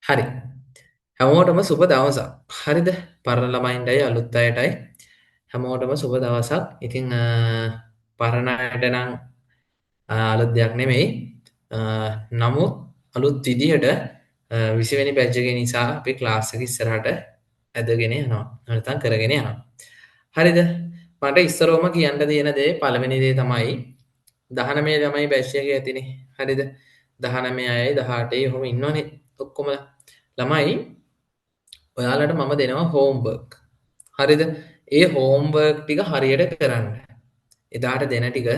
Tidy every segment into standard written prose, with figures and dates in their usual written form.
හරි. හැමෝටම සුබ දවසක්. හරිද? පරණ ළමයින්ටයි අලුත් අයටයි හැමෝටම සුබ දවසක්. ඉතින් පරණ අයට නම් අලුත් දෙයක් නෙමෙයි. නමුත් අලුත් විදිහට 20 වෙනි බැච් එකේ නිසා අපි ක්ලාස් එක ඉස්සරහට ඇදගෙන යනවා. නැත්නම් කරගෙන යනවා. හරිද? මට ඉස්සරවම කියන්න තියෙන දේ පළවෙනි දේ තමයි 19 ළමයි බැච් එකේ ඇතිනේ. හරිද? 19යි 18යි ඔහොම ඉන්නවනේ ඔක්කොම ළමයි. ඔයාලට මම දෙනවා හෝම්වර්ක්. හරිද? ඒ හෝම්වර්ක් ටික හරියට කරන්න. එදාට දෙන ටික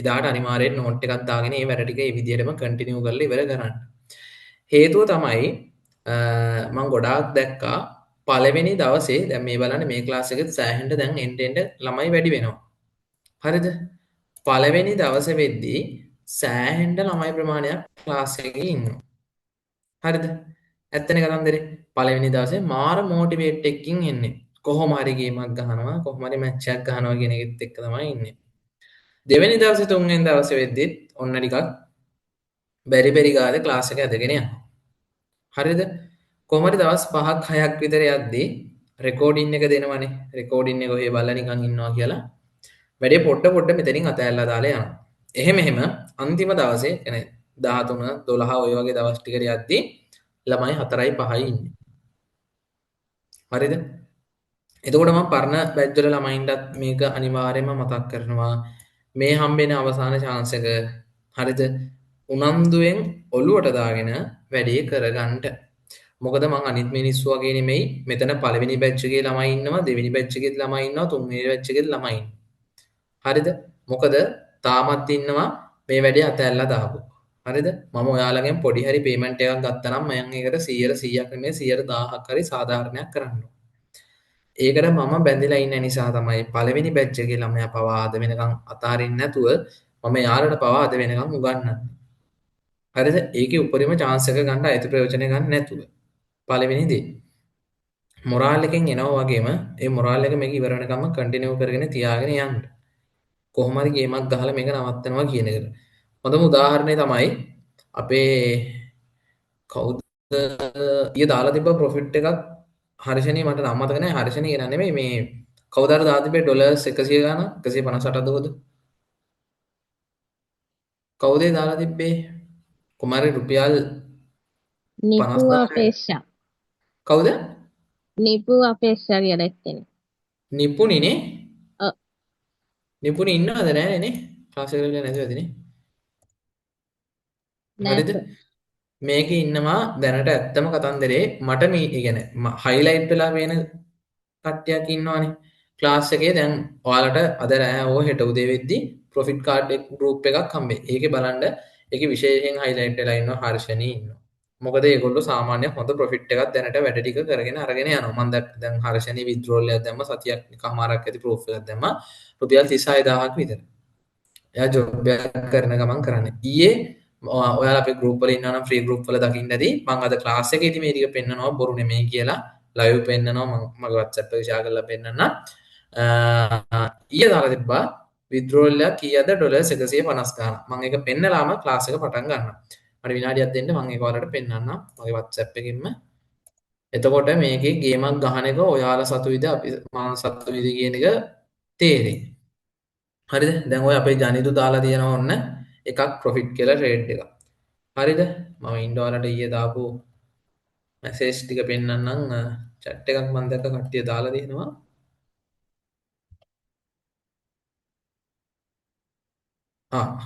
එදාට අනිවාර්යෙන් නෝට් එකක් දාගෙන මේ වැඩ ටික මේ විදිහටම කන්ටිනියු කරලා ඉවර කරන්න. හේතුව තමයි මම ගොඩාක් දැක්කා පළවෙනි දවසේ දැන් මේ බලන්න මේ ක්ලාස් එකෙත් සෑහෙන්න දැන් එන්න ළමයි වැඩි වෙනවා. හරිද? පළවෙනි දවසේ වෙද්දී සෑහෙන්න ළමයි ප්‍රමාණයක් ක්ලාස් එකේ ඉන්නවා. හරිද? ඇත්තනේ කතන්දරේ. පළවෙනි දවසේ මාර මොටිවේට් එකකින් එන්නේ. කොහොම හරි ගේමක් ගහනවා, කොහොම හරි මැච් එකක් ගහනවා කියන එකෙත් එක්ක තමයි ඉන්නේ. දෙවෙනි දවසේ තුන්වෙනි දවසේ වෙද්දිත් ඔන්න ටිකක් බැරි ගානේ ක්ලාස් එක ඇදගෙන යනවා. හරිද? කොහොම හරි දවස් 5ක් 6ක් විතර යද්දී රෙකෝඩින් එක දෙනවනේ. රෙකෝඩින් එක ඔහේ බලලා නිකන් ඉන්නවා කියලා. වැඩේ පොඩ මෙතනින් අතෑරලා දාලා යනවා. එහෙම අන්තිම දවසේ يعني 13 12 ඔය වගේ දවස් ටිකට යද්දී ළමයි 4යි 5යි ඉන්නේ. හරිද? එතකොට මම පරණ බැච් වල ළමයින්ටත් මේක අනිවාර්යයෙන්ම මතක් කරනවා. මේ හම්බෙන අවසාන chance එක හරිද? උනන්දුවෙන් ඔලුවට දාගෙන වැඩේ කරගන්න. මොකද මං අනිත් මිනිස්සු වගේ නෙමෙයි. මෙතන පළවෙනි බැච් එකේ ළමයි ඉන්නවා, දෙවෙනි බැච් එකේ ළමයි ඉන්නවා, තුන්වෙනි බැච් එකේ ළමයි ඉන්නවා. හරිද? මොකද තාමත් ඉන්නවා මේ වැඩේ අතෑරලා දාපු. හරිද? මම ඔයාලගෙන් පොඩි හරි පේමන්ට් එකක් ගත්තා නම් මම ඒකට 100%ක් නෙමෙයි 100,000ක් හරි සාධාරණයක් කරන්න ඕන. ඒකට මම බැඳලා ඉන්න නිසා තමයි පළවෙනි බැච් එකේ ළමයා පවා අද වෙනකන් අතාරින්න නැතුව මම යාළුවට පවා අද වෙනකන් උගන්වන්නේ. හරිද? ඒකේ උපරිම chance එක ගන්න අයිති ප්‍රයෝජනය ගන්න නැතුව. පළවෙනි දේ. මොරාල් එකෙන් එනවා වගේම ඒ මොරාල් එක මේක ඉවර වෙනකම්ම කන්ටිනියු කරගෙන තියාගෙන යන්න. කොහොම හරි ගේමක් ගහලා මේක නවත්තනවා කියන එකට. හොඳම උදාහරණය තමයි අපේ කවුද ඊයේ දාලා තිබ්බ ප්‍රොෆිට් එකක් හර්ෂණී මට නම් මතක නැහැ හර්ෂණී කියලා නෙමෙයි මේ කවුද අර දාලා තිබ්බේ ඩොලර්ස් 100 ගාන 158ද කොහොද කවුද ඒ දාලා තිබ්බේ කුමාරි රුපියල් නිපු 50000 අපේක්ෂා කවුද නිපු අපේක්ෂා කියලා එක්කෙනෙක්. නිපුණිනේ ඔව් නිපුණි ඉන්නවද නැහැ නේ ක්ලාස් එකට ගිහලා නැතුව ඇතිනේ හරිද නැත. මේකේ ඉන්නවා දැනට ඇත්තම කතන්දරේ මට මේ කියන්නේ හයිලයිට් වෙලා පේන කට්ටියක් ඉන්නවනේ ක්ලාස් එකේ දැන් ඔයාලට අද රෑ හෝ හෙට උදේ වෙද්දී ප්‍රොෆිට් කාඩ් එක ගෲප් එකක් හම්බෙයි. ඒකේ බලන්න ඒකේ විශේෂයෙන් හයිලයිට් වෙලා ඉන්නවා හර්ෂණී ඉන්නවා. මොකද ඒගොල්ලෝ සාමාන්‍ය හොඳ ප්‍රොෆිට් එකක් දැනට වැඩ ටික කරගෙන අරගෙන යනවා. මම දැන් හර්ෂණී විත්ඩ්‍රෝල් එකක් දැම්ම සතියක් එකමාරක් ඇති ප්‍රූෆ් එකක් දැම්මා. රුපියල් 36000ක් විතර. එයා ජොබ් එකක් කරන ගමන් කරන්නේ. ඊයේ ඔයාලා අපේ ගෲප් වල ඉන්නවා නම් ෆ්‍රී ගෲප් වල දකින්න ඇති. මම අද ක්ලාස් එකේදී මේ ටික පෙන්නනවා බොරු නෙමෙයි කියලා ලයිව් පෙන්නනවා මම මගේ WhatsApp එක ෂෙයා කරලා පෙන්නන්න. ඊයේ දාලා තිබ්බා විත්ඩ්‍රෝල් එක කීයද ඩොලර් 150 ගන්න. මම ඒක පෙන්නලාම ක්ලාස් එක පටන් ගන්නවා. මට විනාඩියක් දෙන්න මම ඒක ඔයාලට පෙන්නන්නම් මගේ WhatsApp එකකින්ම. එතකොට මේකේ ගේමක් ගහන එක ඔයාලා සතුයිද අපි මම සතුයිද කියන එක තේරෙයි. හරිද? දැන් ඔය අපේ ජනිතු දාලා තියෙනවා ඔන්න එකක් ප්‍රොෆිට් කියලා ට්‍රේඩ් එකක්. හරිද? මම ඉන්ඩෝලට ඊයේ දාපු මැසේජ් ටික පෙන්නන්නම් chat එකක් මම දැක්ක කට්ටිය දාලා තියෙනවා.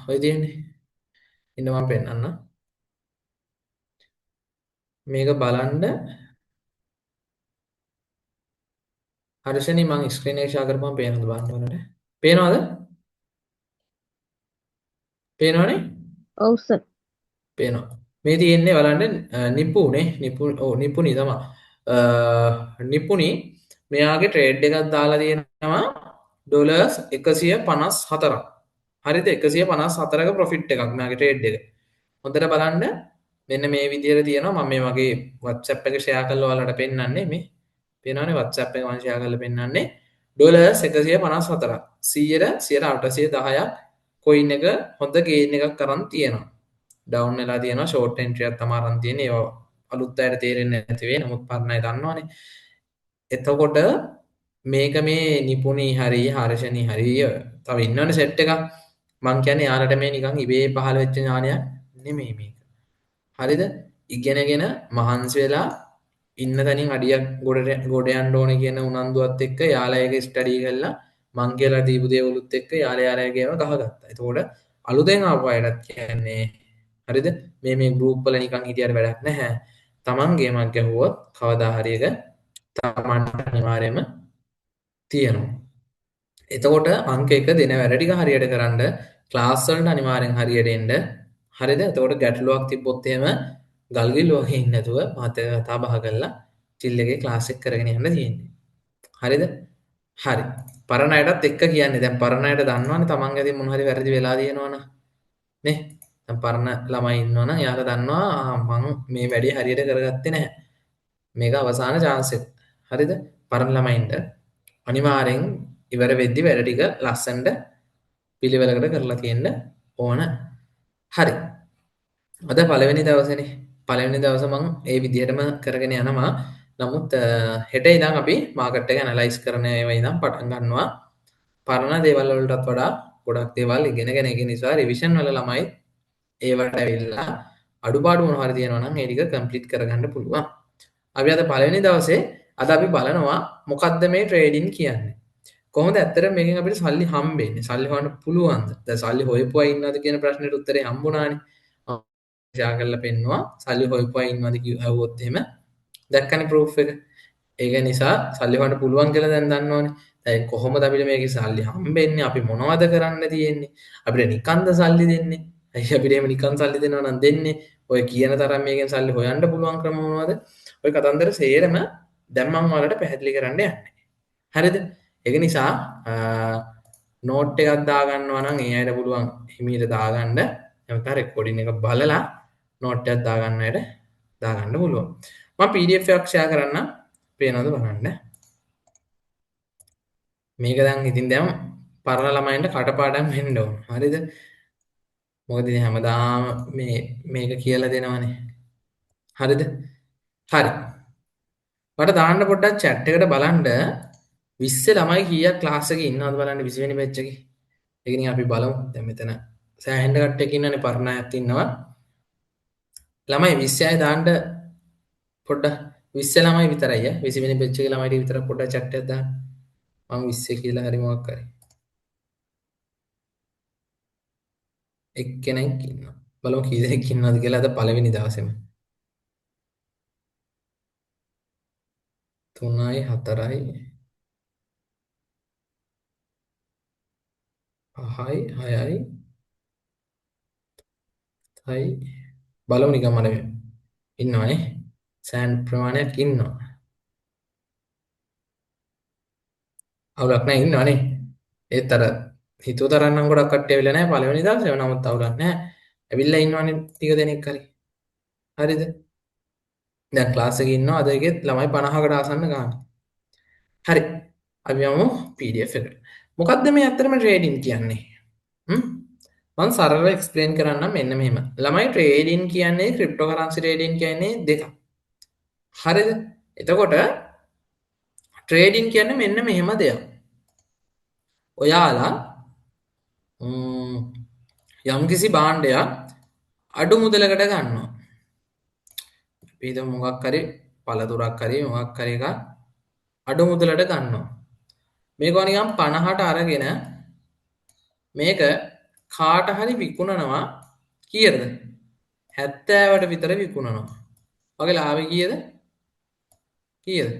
ඔය තියෙන්නේ. ඉන්න මම පෙන්නන්න. මේක බලන්න හර්ෂණී මම ස්ක්‍රීන් එක ෂෙයා කරපුවම පේනවද බලන්න ඔයාලට? පේනවද? පේනවනේ? ඔව් සර්. පේනවා. මේ තියෙන්නේ බලන්න නිපුනේ නිපුනි තමයි. නිපුනි මෙයාගේ ට්‍රේඩ් එකක් දාලා තියෙනවා ඩොලර්ස් 154ක්. හරිද? 154ක ප්‍රොෆිට් එකක් මෙයාගේ ට්‍රේඩ් එක. හොඳට බලන්න මෙන්න මේ විදිහට තියෙනවා මම මේ වගේ WhatsApp එක ෂෙයා කරලා ඔයාලට පෙන්නන්නේ මේ. පේනවනේ WhatsApp එක මම ෂෙයා කරලා පෙන්නන්නේ ඩොලර්ස් 154ක්. 100ට 810ක් කොයින් එක හොඳ ගේන් එකක් කරන් තියෙනවා. ඩවුන් වෙලා තියෙනවා ෂෝට් එන්ට්‍රියක් තමයි අරන් තියෙන්නේ ඒවා අලුත් අයට තේරෙන්නේ නැති වෙයි. නමුත් පරණ අය දන්නවනේ. එතකොට මේක මේ නිපුණී හරි හර්ෂණී හරි තව ඉන්නවනේ සෙට් එකක්. මං කියන්නේ යාලට මේ නිකන් ඉබේ පහළ වෙච්ච ඥානයක් නෙමෙයි මේක. හරිද? ඉගෙනගෙන මහන්සි වෙලා ඉන්න තැනින් අඩියක් ගොඩ යන්න ඕනේ කියන උනන්දුවත් එක්ක යාලා ඒක ස්ටඩි කරලා මං කියලා දීපු දේවලුත් එක්ක යාලයාගේම ගහගත්තා. එතකොට අලුතෙන් ආපු අයටත් කියන්නේ හරිද? මේ ගෲප් වල නිකන් හිටියට වැඩක් නැහැ. Taman ගේමක් ගැහුවොත් කවදා හරි එක Tamanට අනිවාර්යයෙන්ම තියෙනවා. එතකොට අංක 1 දෙන වැඩ ටික හරියට කරන්න ක්ලාස් වලට අනිවාර්යෙන් හරියට එන්න. හරිද? එතකොට ගැටලුවක් තිබ්බොත් එහෙම ගල්ගිල් වගේ ඉන්නේ නැතුව මාත් එක්ක කතා බහ කරලා චිල් එකේ ක්ලාස් එක කරගෙන යන්න තියෙන්නේ. හරිද? හරි. පරණ අයටත් එක්ක කියන්නේ. දැන් පරණ අයට දන්නවනේ තමන්ගේ අතින් මොන හරි වැරදි වෙලා තියෙනවනම්. නේ? දැන් පරණ ළමයි ඉන්නවනම් එයාලා දන්නවා මං මේ වැඩේ හරියට කරගත්තේ නැහැ. මේක අවසාන chance එක. හරිද? පරණ ළමයින්ට අනිවාර්යෙන් ඉවර වෙද්දි වැඩ ටික ලස්සනට පිළිවෙලකට කරලා තියෙන්න ඕන. හරි. අද පළවෙනි දවසේනේ. පළවෙනි දවසේ මම ඒ විදිහටම කරගෙන යනවා. නමුත් හෙට ඉඳන් අපි මාකට් එක ඇනලයිස් කරන ඒවා ඉඳන් පටන් ගන්නවා. පරණ දේවල් වලටත් වඩා ගොඩක් දේවල් ඉගෙනගෙන ඒක නිසා රිවිෂන් වල ළමයි ඒවට ඇවිල්ලා අඩුපාඩු මොනවා හරි තියෙනවා නම් ඒ ටික කම්ප්ලීට් කරගන්න පුළුවන්. අපි අද පළවෙනි දවසේ අද අපි බලනවා මොකද්ද මේ ට්‍රේඩින් කියන්නේ. කොහොමද ඇත්තට මේකෙන් අපිට සල්ලි හම්බෙන්නේ? සල්ලි හොයන්න පුළුවන්ද? දැන් සල්ලි හොයපු අය ඉන්නවද කියන ප්‍රශ්නෙට උත්තරේ හම්බුණානේ. ෂෙයා කරලා පෙන්නවා සල්ලි හොයපු අය ඉන්නවද කිව්වොත් එහෙම දැක්කනේ ප්‍රූෆ් එක. ඒක නිසා සල්ලි හොයන්න පුළුවන් කියලා දැන් දන්නවනේ. දැන් කොහොමද අපිට මේකේ සල්ලි හම්බෙන්නේ? අපි මොනවද කරන්න තියෙන්නේ? අපිට නිකන්ද සල්ලි දෙන්නේ? ඇයි අපිට එහෙම නිකන් සල්ලි දෙනවා නම් දෙන්නේ? ඔය කියන තරම් මේකෙන් සල්ලි හොයන්න පුළුවන් ක්‍රම මොනවද? ඔය කතන්දර සේරම දැන් මම ඔයාලට පැහැදිලි කරන්න යන්නේ. හරිද? ඒක නිසා නෝට් එකක් දාගන්නවා නම් ඒ අයට පුළුවන් හිමීට දාගන්න. නැත්නම් රෙකෝඩින් එක බලලා නෝට් එකක් දාගන්න අයට දාගන්න පුළුවන්. මම PDF එකක් ෂෙයා කරන්නම්. පේනවද බලන්න. මේක දැන් ඉතින් දැන් පරණ ළමයින්ට කටපාඩම් වෙන්න ඕන. හරිද? මොකද ඉතින් හැමදාම මේක කියලා දෙනවනේ. හරිද? හරි. මට දාන්න පොඩ්ඩක් chat එකට බලන්න 20 ළමයි කීයක් ක්ලාස් එකේ ඉන්නවද බලන්න 20 වෙනි බැච් එකේ. ඒක ඉතින් අපි බලමු. දැන් මෙතන සෑහෙන්න කට්ටියක් ඉන්නනේ පරණ අයත් ඉන්නවා. ළමයි 20 අය දාන්න පොඩ්ඩක් 20 ළමයි විතරයි 20 වෙනි බැච් එකේ ළමයි ටික විතර පොඩ්ඩක් chat එකක් දාන්න. මම 20 කියලා හරි මොකක් කරේ. එක්කෙනෙක් ඉන්නවා. බලමු කී දෙනෙක් ඉන්නවද කියලා අද පළවෙනි දවසේම. 3යි 4යි 5යි 6යි 7යි බලමු නිකන් මම ඉන්නවනේ. සෑන් ප්‍රමාණයක් ඉන්නවා. අවුලක් නැහැ ඉන්නවනේ. ඒත් අර හිතුව තරම් නම් ගොඩක් කට්ටිය ඇවිල්ලා නැහැ පළවෙනි දවසේ. නමුත් අවුලක් නැහැ. ඇවිල්ලා ඉන්නවනේ ටික දෙනෙක් හරි. හරිද? දැන් ක්ලාස් එකේ ඉන්නවා අද එකෙත් ළමයි 50කට ආසන්න ගන්න. හරි. අපි යමු PDF එකට. මොකක්ද මේ ඇත්තටම ට්‍රේඩින් කියන්නේ? මම සරලව එක්ස්ප්ලেইন කරන්නම් මෙන්න මෙහෙම. ළමයි ට්‍රේඩින් කියන්නේ ක්‍රිප්ටෝකරන්සි ට්‍රේඩින් කියන්නේ දෙකක්. හරිද? එතකොට ට්‍රේඩින් කියන්නේ මෙන්න මෙහෙම දෙයක්. ඔයාලා යම්කිසි භාණ්ඩයක් අඩු මුදලකට ගන්නවා. අපි හිතමු මොකක් හරි පළතුරක් හරි මොකක් හරි එකක් අඩු මුදලට ගන්නවා. මේක නිකන් 50ට අරගෙන මේක කාට හරි විකුණනවා කීයද? 70ට විතර විකුණනවා. ඔගේ ලාභය කීයද? කීයද?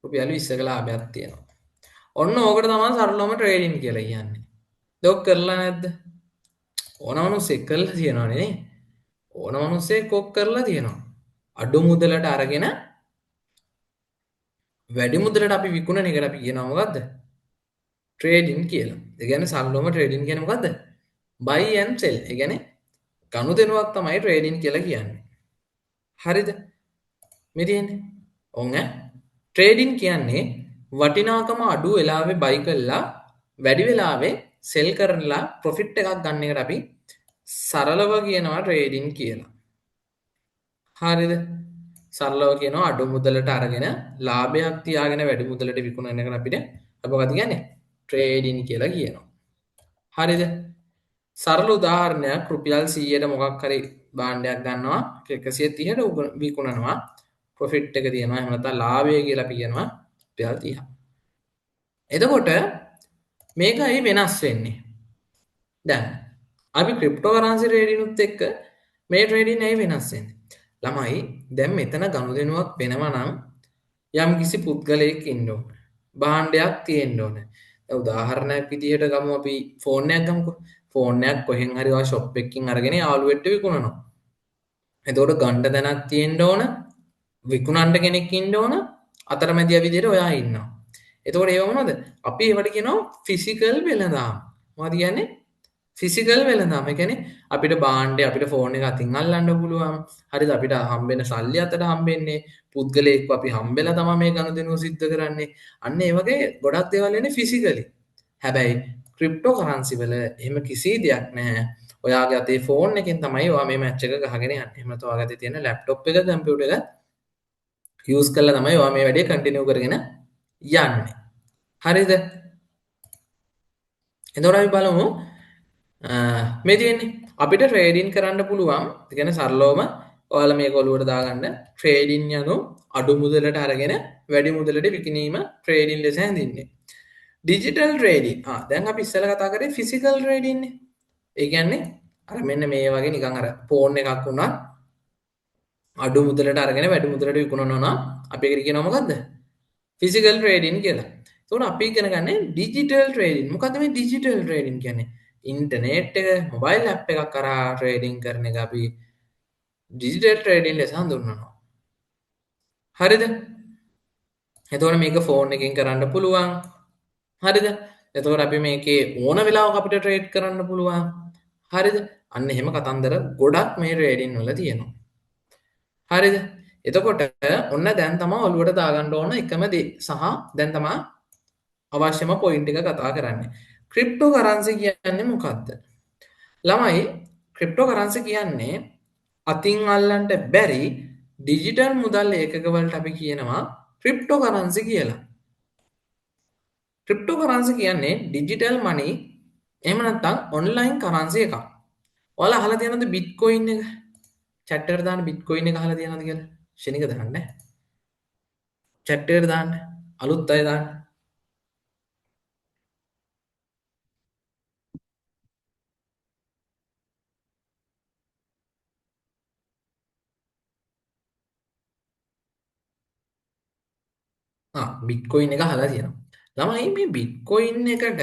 රුපියල් 20ක ලාභයක් තියෙනවා. ඔන්න ඕකට තමයි සරලවම ට්‍රේඩින් කියලා කියන්නේ. ඒක කරලා නැද්ද? ඕන මිනිස්සෙක් කරලා තියෙනවනේ නේ. ඕන මිනිස්සෙක් කොක් කරලා තියෙනවා. අඩු මුදලට අරගෙන වැඩි මුදලට අපි විකුණන එකට අපි කියනවා මොකද්ද? ට්‍රේඩින් කියලා. ඒ කියන්නේ සරලවම ට්‍රේඩින් කියන්නේ මොකද්ද? buy and sell. ඒ කියන්නේ ගනුදෙනුවක් තමයි ට්‍රේඩින් කියලා කියන්නේ. හරිද? මේ තියෙන්නේ. ඔන්න ට්‍රේඩින් කියන්නේ වටිනාකම අඩු වෙලාවේ buy කළා වැඩි වෙලාවේ sell කරලා profit එකක් ගන්න එකට අපි සරලව කියනවා ට්‍රේඩින් කියලා. හරිද? සරලව කියනවා අඩු මුදලට අරගෙන ලාභයක් තියාගෙන වැඩි මුදලට විකුණන එකට අපිට අපි මොකද කියන්නේ? ට්‍රේඩින් කියලා කියනවා. හරිද? සරල උදාහරණයක් රුපියල් 100ට මොකක් හරි භාණ්ඩයක් ගන්නවා 130ට විකුණනවා ප්‍රොෆිට් එක තියෙනවා එහෙම නැත්නම් ලාභය කියලා අපි කියනවා රුපියල් 30. එතකොට මේකයි වෙනස් වෙන්නේ. දැන් අපි ක්‍රිප්ටෝකරන්සි ට්‍රේඩිනුත් එක්ක මේ ට්‍රේඩින් ඇයි වෙනස් වෙන්නේ? ළමයි දැන් මෙතන ගනුදෙනුවක් වෙනවා නම් යම් කිසි පුද්ගලයෙක් ඉන්න ඕන. භාණ්ඩයක් තියෙන්න ඕන. දැන් උදාහරණයක් විදිහට ගමු අපි ෆෝන් එකක් ගමුකෝ. ෆෝන් එකක් කොහෙන් හරි ඔය ෂොප් එකකින් අරගෙන යාළුවෙක්ට විකුණනවා. එතකොට ගණ්ඩ තැනක් තියෙන්න ඕන, විකුණන්න කෙනෙක් ඉන්න ඕන, අතරමැදියා විදිහට ඔයා ඉන්නවා. එතකොට ඒව මොනවද? අපි ඒවට කියනවා ෆිසිකල් වෙළඳාම්. මොකද කියන්නේ? ෆිසිකල් වෙළඳාම. ඒ කියන්නේ අපිට භාණ්ඩේ අපිට ෆෝන් එක අතින් අල්ලන්න පුළුවන්. හරිද? අපිට හම්බෙන සල්ලි අතට හම්බෙන්නේ පුද්ගලයෙක්ව අපි හම්බෙලා තමයි මේ ගනුදෙනුව සිද්ධ කරන්නේ. අන්න ඒ වගේ ගොඩක් දේවල් වෙන්නේ ෆිසිකලි. හැබැයි ක්‍රිප්ටෝ කරන්සි වල එහෙම කිසි දෙයක් නැහැ. ඔයාගේ අතේ ෆෝන් එකෙන් තමයි ඔයා මේ මැච් එක ගහගෙන යන්නේ. එහෙම නැත්නම් ඔයාගේ අතේ තියෙන ලැප්ටොප් එක, කම්පියුටර් එක යූස් කරලා තමයි ඔයා මේ වැඩේ කන්ටිනියු කරගෙන යන්නේ. හරිද? එතකොට අපි බලමු මේ තියෙන්නේ අපිට ට්‍රේඩින් කරන්න පුළුවන්. ඒ කියන්නේ සරලවම ඔයාලා මේක ඔලුවට දාගන්න ට්‍රේඩින් යනු අඩු මුදලට අරගෙන වැඩි මුදලට විකිණීම ට්‍රේඩින් ලෙස හැඳින්වෙන්නේ. Digital trading. දැන් අපි ඉස්සෙල්ලා කතා කරේ ෆිසිකල් ට්‍රේඩින් නේ. ඒ කියන්නේ අර මෙන්න මේ වගේ නිකන් අර ෆෝන් එකක් වුණා අඩු මුදලට අරගෙන වැඩි මුදලට විකුණනවා නම් අපි ඒකට කියනවා මොකද්ද? ෆිසිකල් ට්‍රේඩින් කියලා. එතකොට අපි ඉගෙන ගන්න ඩිජිටල් ට්‍රේඩින්. මොකද්ද මේ ඩිජිටල් ට්‍රේඩින් කියන්නේ? ඉන්ටර්නෙට් එක මොබයිල් ඇප් එකක් කරා ට්‍රේඩින් කරන එක අපි ඩිජිටල් ට්‍රේඩින් ලෙස හඳුන්වනවා. හරිද? එතකොට මේක ෆෝන් එකකින් කරන්න පුළුවන්. හරිද? එතකොට අපි මේකේ ඕන වෙලාවක අපිට ට්‍රේඩ් කරන්න පුළුවන්. හරිද? අන්න එහෙම කතන්දර ගොඩක් මේ ට්‍රේඩින් වල තියෙනවා. හරිද? එතකොට ඔන්න දැන් තමයි ඔලුවට දාගන්න ඕන එකම දේ සහ දැන් තමයි අවශ්‍යම පොයින්ට් එක කතා කරන්නේ. ක්‍රිප්ටෝ කරන්සි කියන්නේ මොකක්ද? ළමයි ක්‍රිප්ටෝ කරන්සි කියන්නේ අතින් අල්ලන්න බැරි ඩිජිටල් මුදල් ඒකක වලට අපි කියනවා ක්‍රිප්ටෝ කරන්සි කියලා. ක්‍රිප්ටෝ කරන්සි කියන්නේ ඩිජිටල් මනි එහෙම නැත්නම් ඔන්ලයින් කරන්සි එකක්. ඔයාලා අහලා තියෙනවද බිට්කොයින් එක? chat එකට දාන්න බිට්කොයින් එක අහලා තියෙනවද කියලා? ශනික දාන්න. chat එකට දාන්න. අලුත් අය දාන්න. බිට්කොයින් එක අහලා තියෙනවා. ළමයි මේ බිට්කොයින් එකට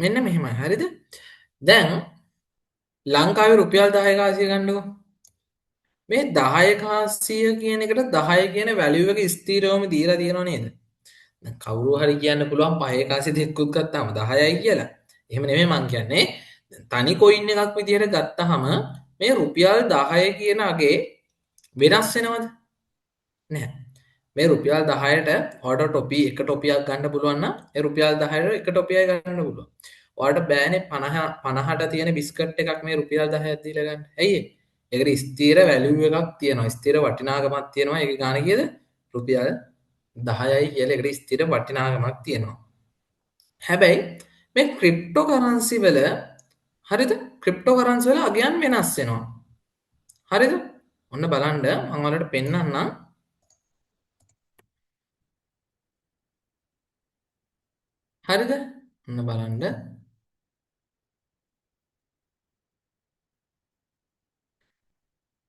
මෙන්න මෙහෙමයි. හරිද? දැන් ලංකාවේ රුපියල් 10 කාසිය ගන්නකො. මේ 10 කාසිය කියන එකට 10 කියන වැලියු එක ස්ථිරවම දීලා තියෙනව නේද? දැන් කවුරු හරි කියන්න පුළුවන් 5 කාසිය දෙකකුත් ගත්තාම 10යි කියලා. එහෙම නෙමෙයි මං කියන්නේ. තනි කොයින් එකක් විදියට ගත්තාම මේ රුපියල් 10 කියන අගේ වෙනස් වෙනවද? නැහැ. මේ රුපියල් 10ට ඔයාලට ටොපි එක ටොපියක් ගන්න පුළුවන් නම් ඒ රුපියල් 10ට එක ටොපියයි ගන්න පුළුවන්. ඔයාලට බෑනේ 50ට තියෙන බිස්කට් එකක් මේ රුපියල් 10ක් දීලා ගන්න. ඇයි ඒ? ඒකට ස්ථිර වැලියු එකක් තියෙනවා. ස්ථිර වටිනාකමක් තියෙනවා. ඒකේ ගාණ කීයද? රුපියල් 10යි කියලා ඒකට ස්ථිර වටිනාකමක් තියෙනවා. හැබැයි මේ ක්‍රිප්ටෝ කරන්සි වල හරිද? ක්‍රිප්ටෝ කරන්සි වල අගයන් වෙනස් වෙනවා. හරිද? ඔන්න බලන්න මම ඔයාලට පෙන්නන්නම්. හරිද? ඔන්න බලන්න.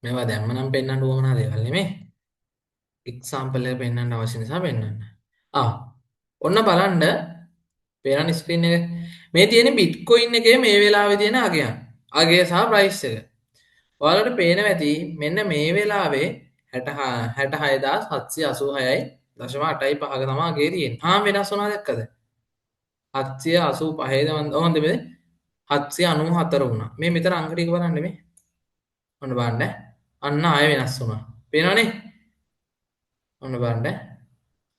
මේවා දැම්ම නම් පෙන්වන්න උවමනා දේවල් නෙමෙයි. එක්සාම්පල් එක පෙන්වන්න අවශ්‍ය නිසා පෙන්වන්න. ඔන්න බලන්න පේනවනේ ස්ක්‍රීන් එක. මේ තියෙන බිට්කොයින් එකේ මේ වෙලාවේ තියෙන අගයන්. අගය සහ ප්‍රයිස් එක. ඔයාලට පේනවා ඇති මෙන්න මේ වෙලාවේ 66786.8.5ක තමයි අගේ තියෙන්නේ. වෙනස් වුණා දැක්කද? 785ද හොඳ මේ 794 වුණා. මේ මෙතන අංක ටික බලන්න මේ. ඔන්න බලන්න. අන්න ආයෙ වෙනස් වුණා. පේනවනේ? ඔන්න බලන්න.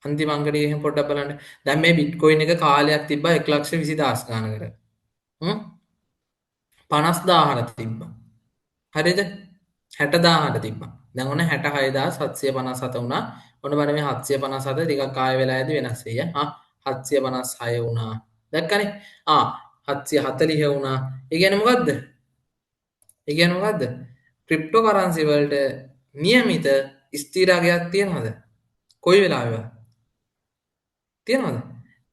අන්තිම අංක ටික එහෙම පොඩ්ඩක් බලන්න. දැන් මේ බිට්කොයින් එක කාලයක් තිබ්බා 1,20,000 ගානකට. 50,000ට තිබ්බා. හරිද? 60,000ට තිබ්බා. දැන් ඔන්න 66757 වුණා. ඔන්න බලන්න මේ 757 ටිකක් ආය වෙලා ඇති වෙනස් වෙයි. 756 වුණා. දැක්කනේ? 740 වුණා. ඒ කියන්නේ මොකද්ද? ඒ කියන්නේ මොකද්ද? ක්‍රිප්ටෝ කරන්සි වලට નિયમિત ස්ථිර අගයක් තියනවද? කොයි වෙලාවෙවත්? තියනවද?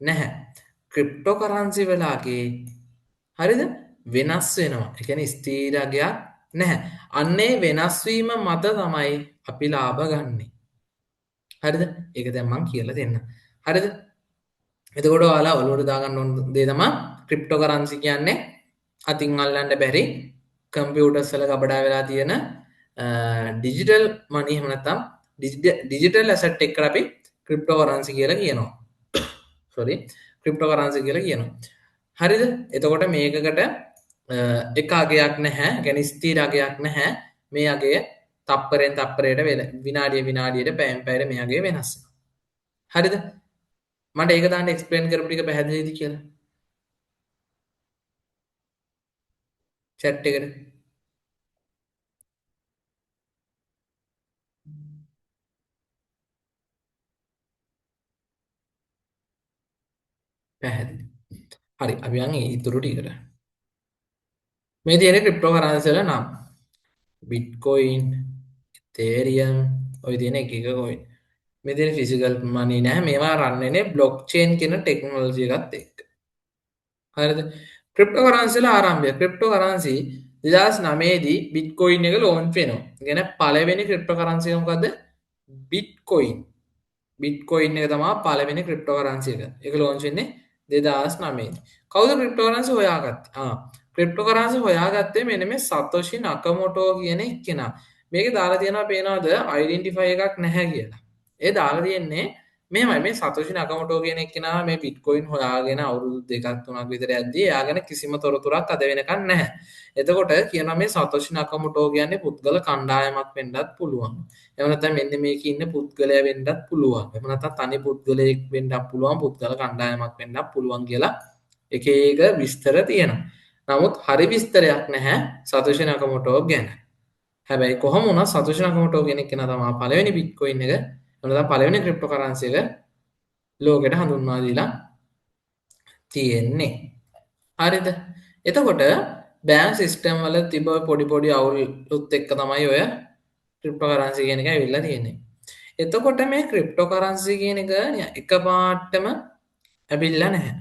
නැහැ. ක්‍රිප්ටෝ කරන්සි වලගේ හරිද? වෙනස් වෙනවා. ඒ කියන්නේ ස්ථිර අගයක් නැහැ. අන්නේ වෙනස් වීම මත තමයි අපි ලාභ ගන්නෙ. හරිද? ඒක දැන් මම කියලා දෙන්න. හරිද? එතකොට ඔයාලා ඔලුවට දාගන්න ඕන දේ තමයි ක්‍රිප්ටෝ කරන්සි කියන්නේ අතින් අල්ලන්න බැරි කම්පියුටර්ස් වල ගබඩා වෙලා තියෙන ඩිජිටල් මනි එහෙම නැත්නම් ඩිජිටල් ඇසට් එකකට අපි ක්‍රිප්ටෝ කරන්සි කියලා කියනවා. සෝරි ක්‍රිප්ටෝ කරන්සි කියලා කියනවා. හරිද? එතකොට මේකකට එක අගයක් නැහැ. يعني ස්ථිර අගයක් නැහැ. මේ අගය තප්පරෙන් තප්පරයට විනාඩියට පැයෙන් පැයට මේ අගය වෙනස් වෙනවා. හරිද? මට ඒක දාන්න එක්ස්ප්ලেইন කරපු ටික පැහැදිලිද කියලා? chat එකට. පැහැදිලි. හරි අපි යන් ඉතුරු ටිකට. මේ තියෙන ක්‍රිප්ටෝ කරන්සි වල නම් බිට්කොයින්, ඉතේරියම් ඔය තියෙන එක එක කොයින්. මේ තියෙන ෆිසිකල් මනි නැහැ. මේවා රන් වෙන්නේ බ්ලොක්චේන් කියන ටෙක්නොලොජි එකත් එක්ක. හරිද? ක්‍රිප්ටෝ කරන්සි වල ආරම්භය. ක්‍රිප්ටෝ කරන්සි 2009 දී බිට්කොයින් එක ලොන්ච් වෙනවා. කියන පළවෙනි ක්‍රිප්ටෝ කරන්සි එක මොකද්ද? බිට්කොයින්. බිට්කොයින් එක තමයි පළවෙනි ක්‍රිප්ටෝ කරන්සි එක. ඒක ලොන්ච් වෙන්නේ 2009 දී. කවුද ක්‍රිප්ටෝ කරන්සි හොයාගත්තේ? ක්‍රිප්ටෝ කරන්සි හොයාගත්තේ මෙන්න මේ සතෝෂි නකමොටෝ කියන එක්කෙනා. මේකේ දාලා තියෙනවා පේනවද අයිඩෙන්ටිෆයි එකක් නැහැ කියලා. ඒ දාලා තියෙන්නේ මෙහෙමයි මේ සතෝෂි නකමොටෝ කියන එක්කෙනා මේ බිට්කොයින් හොයාගෙන අවුරුදු 2ක් 3ක් විතර යද්දී එයා ගැන කිසිම තොරතුරක් අද වෙනකන් නැහැ. එතකොට කියනවා මේ සතෝෂි නකමොටෝ කියන්නේ පුද්ගල කණ්ඩායමක් වෙන්නත් පුළුවන්. එහෙම නැත්නම් මෙන්න මේකේ ඉන්න පුද්ගලයා වෙන්නත් පුළුවන්. එහෙම නැත්නම් තනි පුද්ගලයෙක් වෙන්නත් පුළුවන්, පුද්ගල කණ්ඩායමක් වෙන්නත් පුළුවන් කියලා එක එක විස්තර තියෙනවා. නමුත් හරි විස්තරයක් නැහැ සතෝෂි නකමොටෝ ගැන. හැබැයි කොහොම වුණත් සතෝෂි නකමොටෝ කෙනෙක් කෙනා තමයි පළවෙනි බිට්කොයින් එක එහෙම නැත්නම් පළවෙනි ක්‍රිප්ටෝ කරන්සි එක ලෝකෙට හඳුන්වා දීලා තියෙන්නේ. හරිද? එතකොට බෑන්ක් සිස්ටම් වල තිබ්බ පොඩි පොඩි අවුලුත් එක්ක තමයි ඔය ක්‍රිප්ටෝ කරන්සි කියන එක ඇවිල්ලා තියෙන්නේ. එතකොට මේ ක්‍රිප්ටෝ කරන්සි කියන එක එකපාරටම ඇවිල්ලා නැහැ.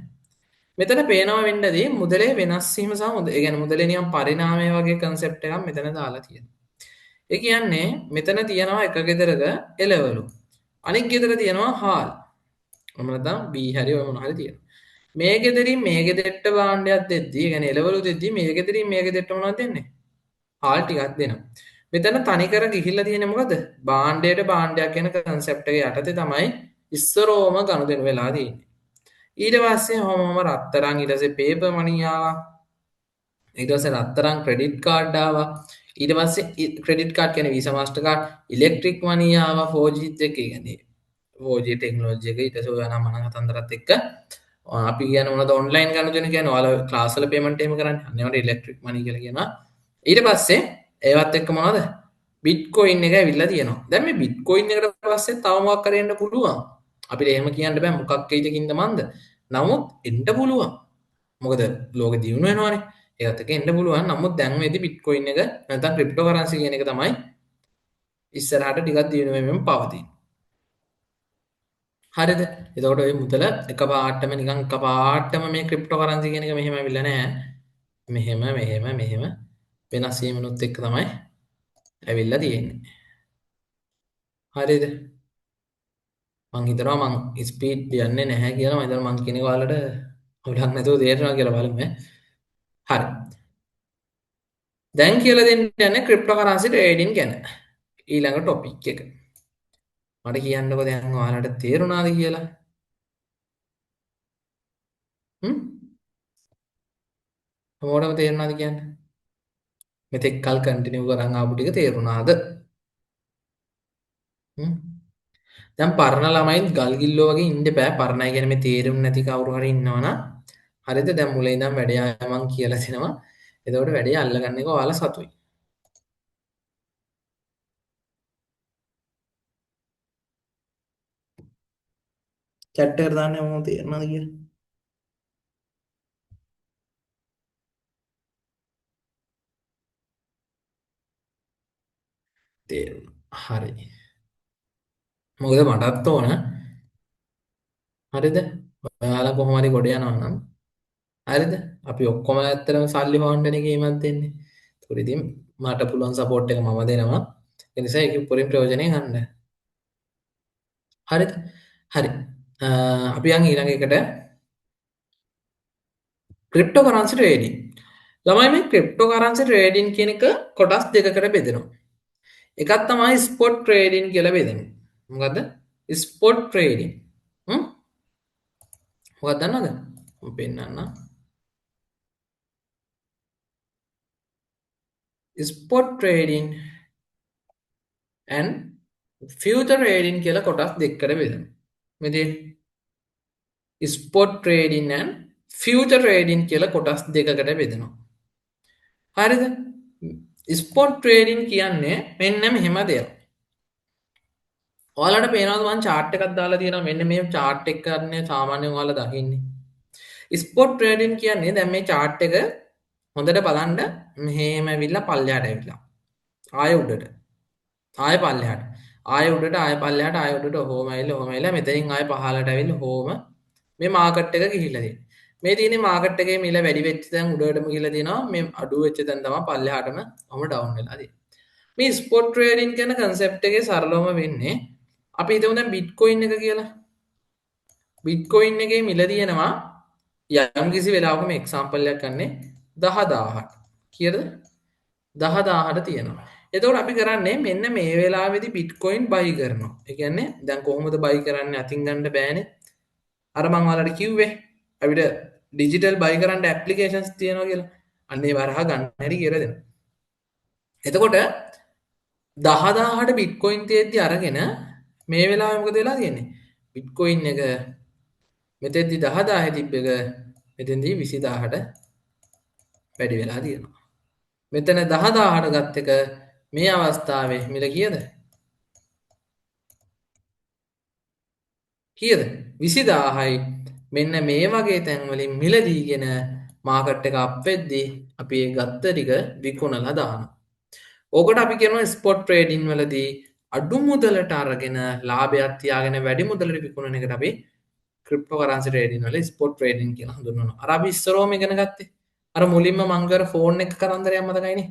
මෙතන පේනවා වෙන්නදී මුදලේ වෙනස් වීම සහ ඒ කියන්නේ මුදලේ නිකන් පරිණාමය වගේ කන්සෙප්ට් එකක් මෙතන දාලා තියෙනවා. ඒ කියන්නේ මෙතන තියෙනවා එක ගෙදරක එළවලු. අනිත් ගෙදර තියෙනවා හාල්. මොන නැත්නම් බී හරි ඔය මොන හරි තියෙනවා. මේ ගෙදරින් මේ ගෙදරට භාණ්ඩයක් දෙද්දී, ඒ කියන්නේ එළවලු දෙද්දී මේ ගෙදරින් මේ ගෙදරට මොනවද දෙන්නේ? හාල් ටිකක් දෙනවා. මෙතන තනිකර ගිහිල්ලා තියෙන්නේ මොකද? භාණ්ඩයට භාණ්ඩයක් කියන කන්සෙප්ට් එක යටතේ තමයි ඉස්සරෝම ගනුදෙනු වෙලා තියෙන්නේ. ඊට පස්සේ හොමම රත්තරන් ඊට පස්සේ පේපර් මනි ආවා. ඊට පස්සේ රත්තරන් ක්‍රෙඩිට් කාඩ් ආවා. ඊට පස්සේ ක්‍රෙඩිට් කාඩ් කියන්නේ වීසා මාස්ටර් කාඩ්, ඉලෙක්ට්‍රික් මනි ආවා 4G එක කියන්නේ 4G ටෙක්නොලොජි එක ඊට පස්සේ ඔයාලා මන කතන්දරත් එක්ක අපි කියන මොනවද ඔන්ලයින් ගනුදෙනු කියන්නේ ඔයාලා ක්ලාස් වල පේමන්ට් එහෙම කරන්නේ. අන්න ඒවට ඉලෙක්ට්‍රික් මනි කියලා කියනවා. ඊට පස්සේ ඒවත් එක්ක මොනවද? බිට්කොයින් එක ඇවිල්ලා තියෙනවා. දැන් මේ බිට්කොයින් එකට පස්සේ තව මොකක් කරෙන්න පුළුවන්. අපිට එහෙම කියන්න බෑ මොකක් වෙයිදකින්ද මන්ද. නමුත් එන්න පුළුවන්. මොකද ලෝකෙ දියුණු වෙනවානේ. ඒකත් එක්ක එන්න පුළුවන්. නමුත් දැන් වෙද්දි බිට්කොයින් එක නැත්නම් ක්‍රිප්ටෝ කරන්සි කියන එක තමයි ඉස්සරහට ටිකක් දියුණු වෙමින් පවතින. හරිද? එතකොට ඔය මුදල එකපාරටම නිකන් එකපාරටම මේ ක්‍රිප්ටෝ කරන්සි කියන එක මෙහෙම ඇවිල්ලා නැහැ. මෙහෙම වෙනස් වීමනුත් එක්ක තමයි ඇවිල්ලා තියෙන්නේ. හරිද? මං හිතනවා මං ස්පීඩ් යන්නේ නැහැ කියලා. මම හිතනවා මං කියන එක ඔයාලට අවුලක් නැතුව තේරෙනවා කියලා බලමු ඈ. හරි. දැන් කියලා දෙන්න යන්නේ ක්‍රිප්ටෝ කරන්සි ට්‍රේඩින් ගැන. ඊළඟ ටොපික් එක. මට කියන්නකෝ දැන් ඔයාලට තේරුණාද කියලා? හ්ම්? මොකටද තේරුණාද කියන්නේ? මෙතෙක් කල් කන්ටිනියු කරන් ආපු ටික තේරුණාද? හ්ම්? දැන් පරණ ළමයිත් ගල් ගිල්ලෝ වගේ ඉන්න බෑ. පරණයි කියන්නේ මේ තේරුම් නැති කවුරු හරි ඉන්නවනම් හරිද? දැන් මුලින් ඉඳන් වැඩේ මං කියලා දෙනවා. එතකොට වැඩේ අල්ලගන්න එක ඔයාලා සතුයි. chat එකට දාන්න මොකද තේරෙනවද කියලා. තේරුණා. හරි. මොකද මටත් ඕන. හරිද? ඔයාලා කොහොම හරි ගොඩ යනවා නම් හරිද? අපි ඔක්කොම ඇත්තටම සල්ලි හොයන්නනේ ගේමක් දෙන්නේ. ඒකට ඉතින් මට පුළුවන් සපෝට් එක මම දෙනවා. ඒ නිසා ඒක උපරිම ප්‍රයෝජනෙ ගන්න. හරිද? හරි. අපි යන් ඊළඟ එකට ක්‍රිප්ටෝකරන්සි ට්‍රේඩින්. ළමයි මේ ක්‍රිප්ටෝකරන්සි ට්‍රේඩින් කියන එක කොටස් දෙකකට බෙදෙනවා. එකක් තමයි ස්පොට් ට්‍රේඩින් කියලා බෙදෙන්නේ. මොකද්ද? Spot trading. මොකක්ද දන්නවද? මම පෙන්නන්නම්. Spot trading and future trading කියලා කොටස් දෙකකට බෙදෙනවා. මෙතේ spot trading and future trading කියලා කොටස් දෙකකට බෙදෙනවා. හරිද? ස්පොට් ට්‍රේඩින් කියන්නේ මෙන්න මෙහෙම දෙයක්. ඔයාලට පේනවද මම chart එකක් දාලා තියෙනවා මෙන්න මේ chart එක ගන්න සාමාන්‍යයෙන් ඔයාලා දකින්නේ. ස්පොට් ට්‍රේඩින් කියන්නේ දැන් මේ chart එක හොඳට බලන්න මෙහෙම ඇවිල්ලා පල්ලෙහාට ඇවිල්ලා. ආයෙ උඩට. ආයෙ පල්ලෙහාට. ආයෙ උඩට ආයෙ පල්ලෙහාට ආයෙ උඩට ඔහොම ඇවිල්ලා මෙතනින් ආයෙ පහළට ඇවිල්ලා ඔහොම මේ මාකට් එක ගිහිල්ලා තියෙනවා. මේ තියෙන්නේ මාකට් එකේ මිල වැඩි වෙච්ච තැන් උඩටම ගිහිල්ලා තියෙනවා. මේ අඩු වෙච්ච තැන් තමයි පල්ලෙහාටම ඔහොම ඩවුන් වෙලා තියෙන්නේ. මේ ස්පොට් ට්‍රේඩින් කියන concept එකේ සරලවම වෙන්නේ අපි හිතමු දැන් බිට්කොයින් එක කියලා. බිට්කොයින් එකේ මිල තියෙනවා යම් කිසි වෙලාවක මේ එක්සැම්පල් එකක් ගන්නෙ 10000ක්. කීයද? 10000ට තියෙනවා. එතකොට අපි කරන්නේ මෙන්න මේ වෙලාවේදී බිට්කොයින් බයි කරනවා. ඒ කියන්නේ දැන් කොහොමද බයි කරන්නේ අතින් ගන්න බෑනේ. අර මං ඔයාලට කිව්වේ අපිට ඩිජිටල් බයි කරන්න ඇප්ලිකේෂන්ස් තියෙනවා කියලා. අන්න ඒ වරහ ගන්න හැටි කියලා දෙනවා. එතකොට 10000ට බිට්කොයින් තියෙද්දි අරගෙන මේ වෙලාවේ මොකද වෙලා තියෙන්නේ? බිට්කොයින් එක මෙතෙන්දි 10000 තිබ්බ එක මෙතෙන්දි 20000ට වැඩි වෙලා තියෙනවා. මෙතන 10000ට ගත් එක මේ අවස්ථාවේ මිල කීයද? කීයද? 20000යි. මෙන්න මේ වගේ තැන් වලින් මිල දීගෙන මාකට් එක අප් වෙද්දී අපි ඒ ගත්ත ටික විකුණලා දානවා. ඕකට අපි කියනවා ස්පොට් ට්‍රේඩින් වලදී අඩු මුදලට අරගෙන ලාභයක් තියාගෙන වැඩි මුදලට විකුණන එකට අපි ක්‍රිප්ටෝකරන්සි ට්‍රේඩින් වල ස්පොට් ට්‍රේඩින් කියලා හඳුන්වනවා. අර අපි ඉස්සරෝම ඉගෙන ගත්තේ. අර මුලින්ම මං කර ෆෝන් එක කරන්දරයක් මතකයිනේ.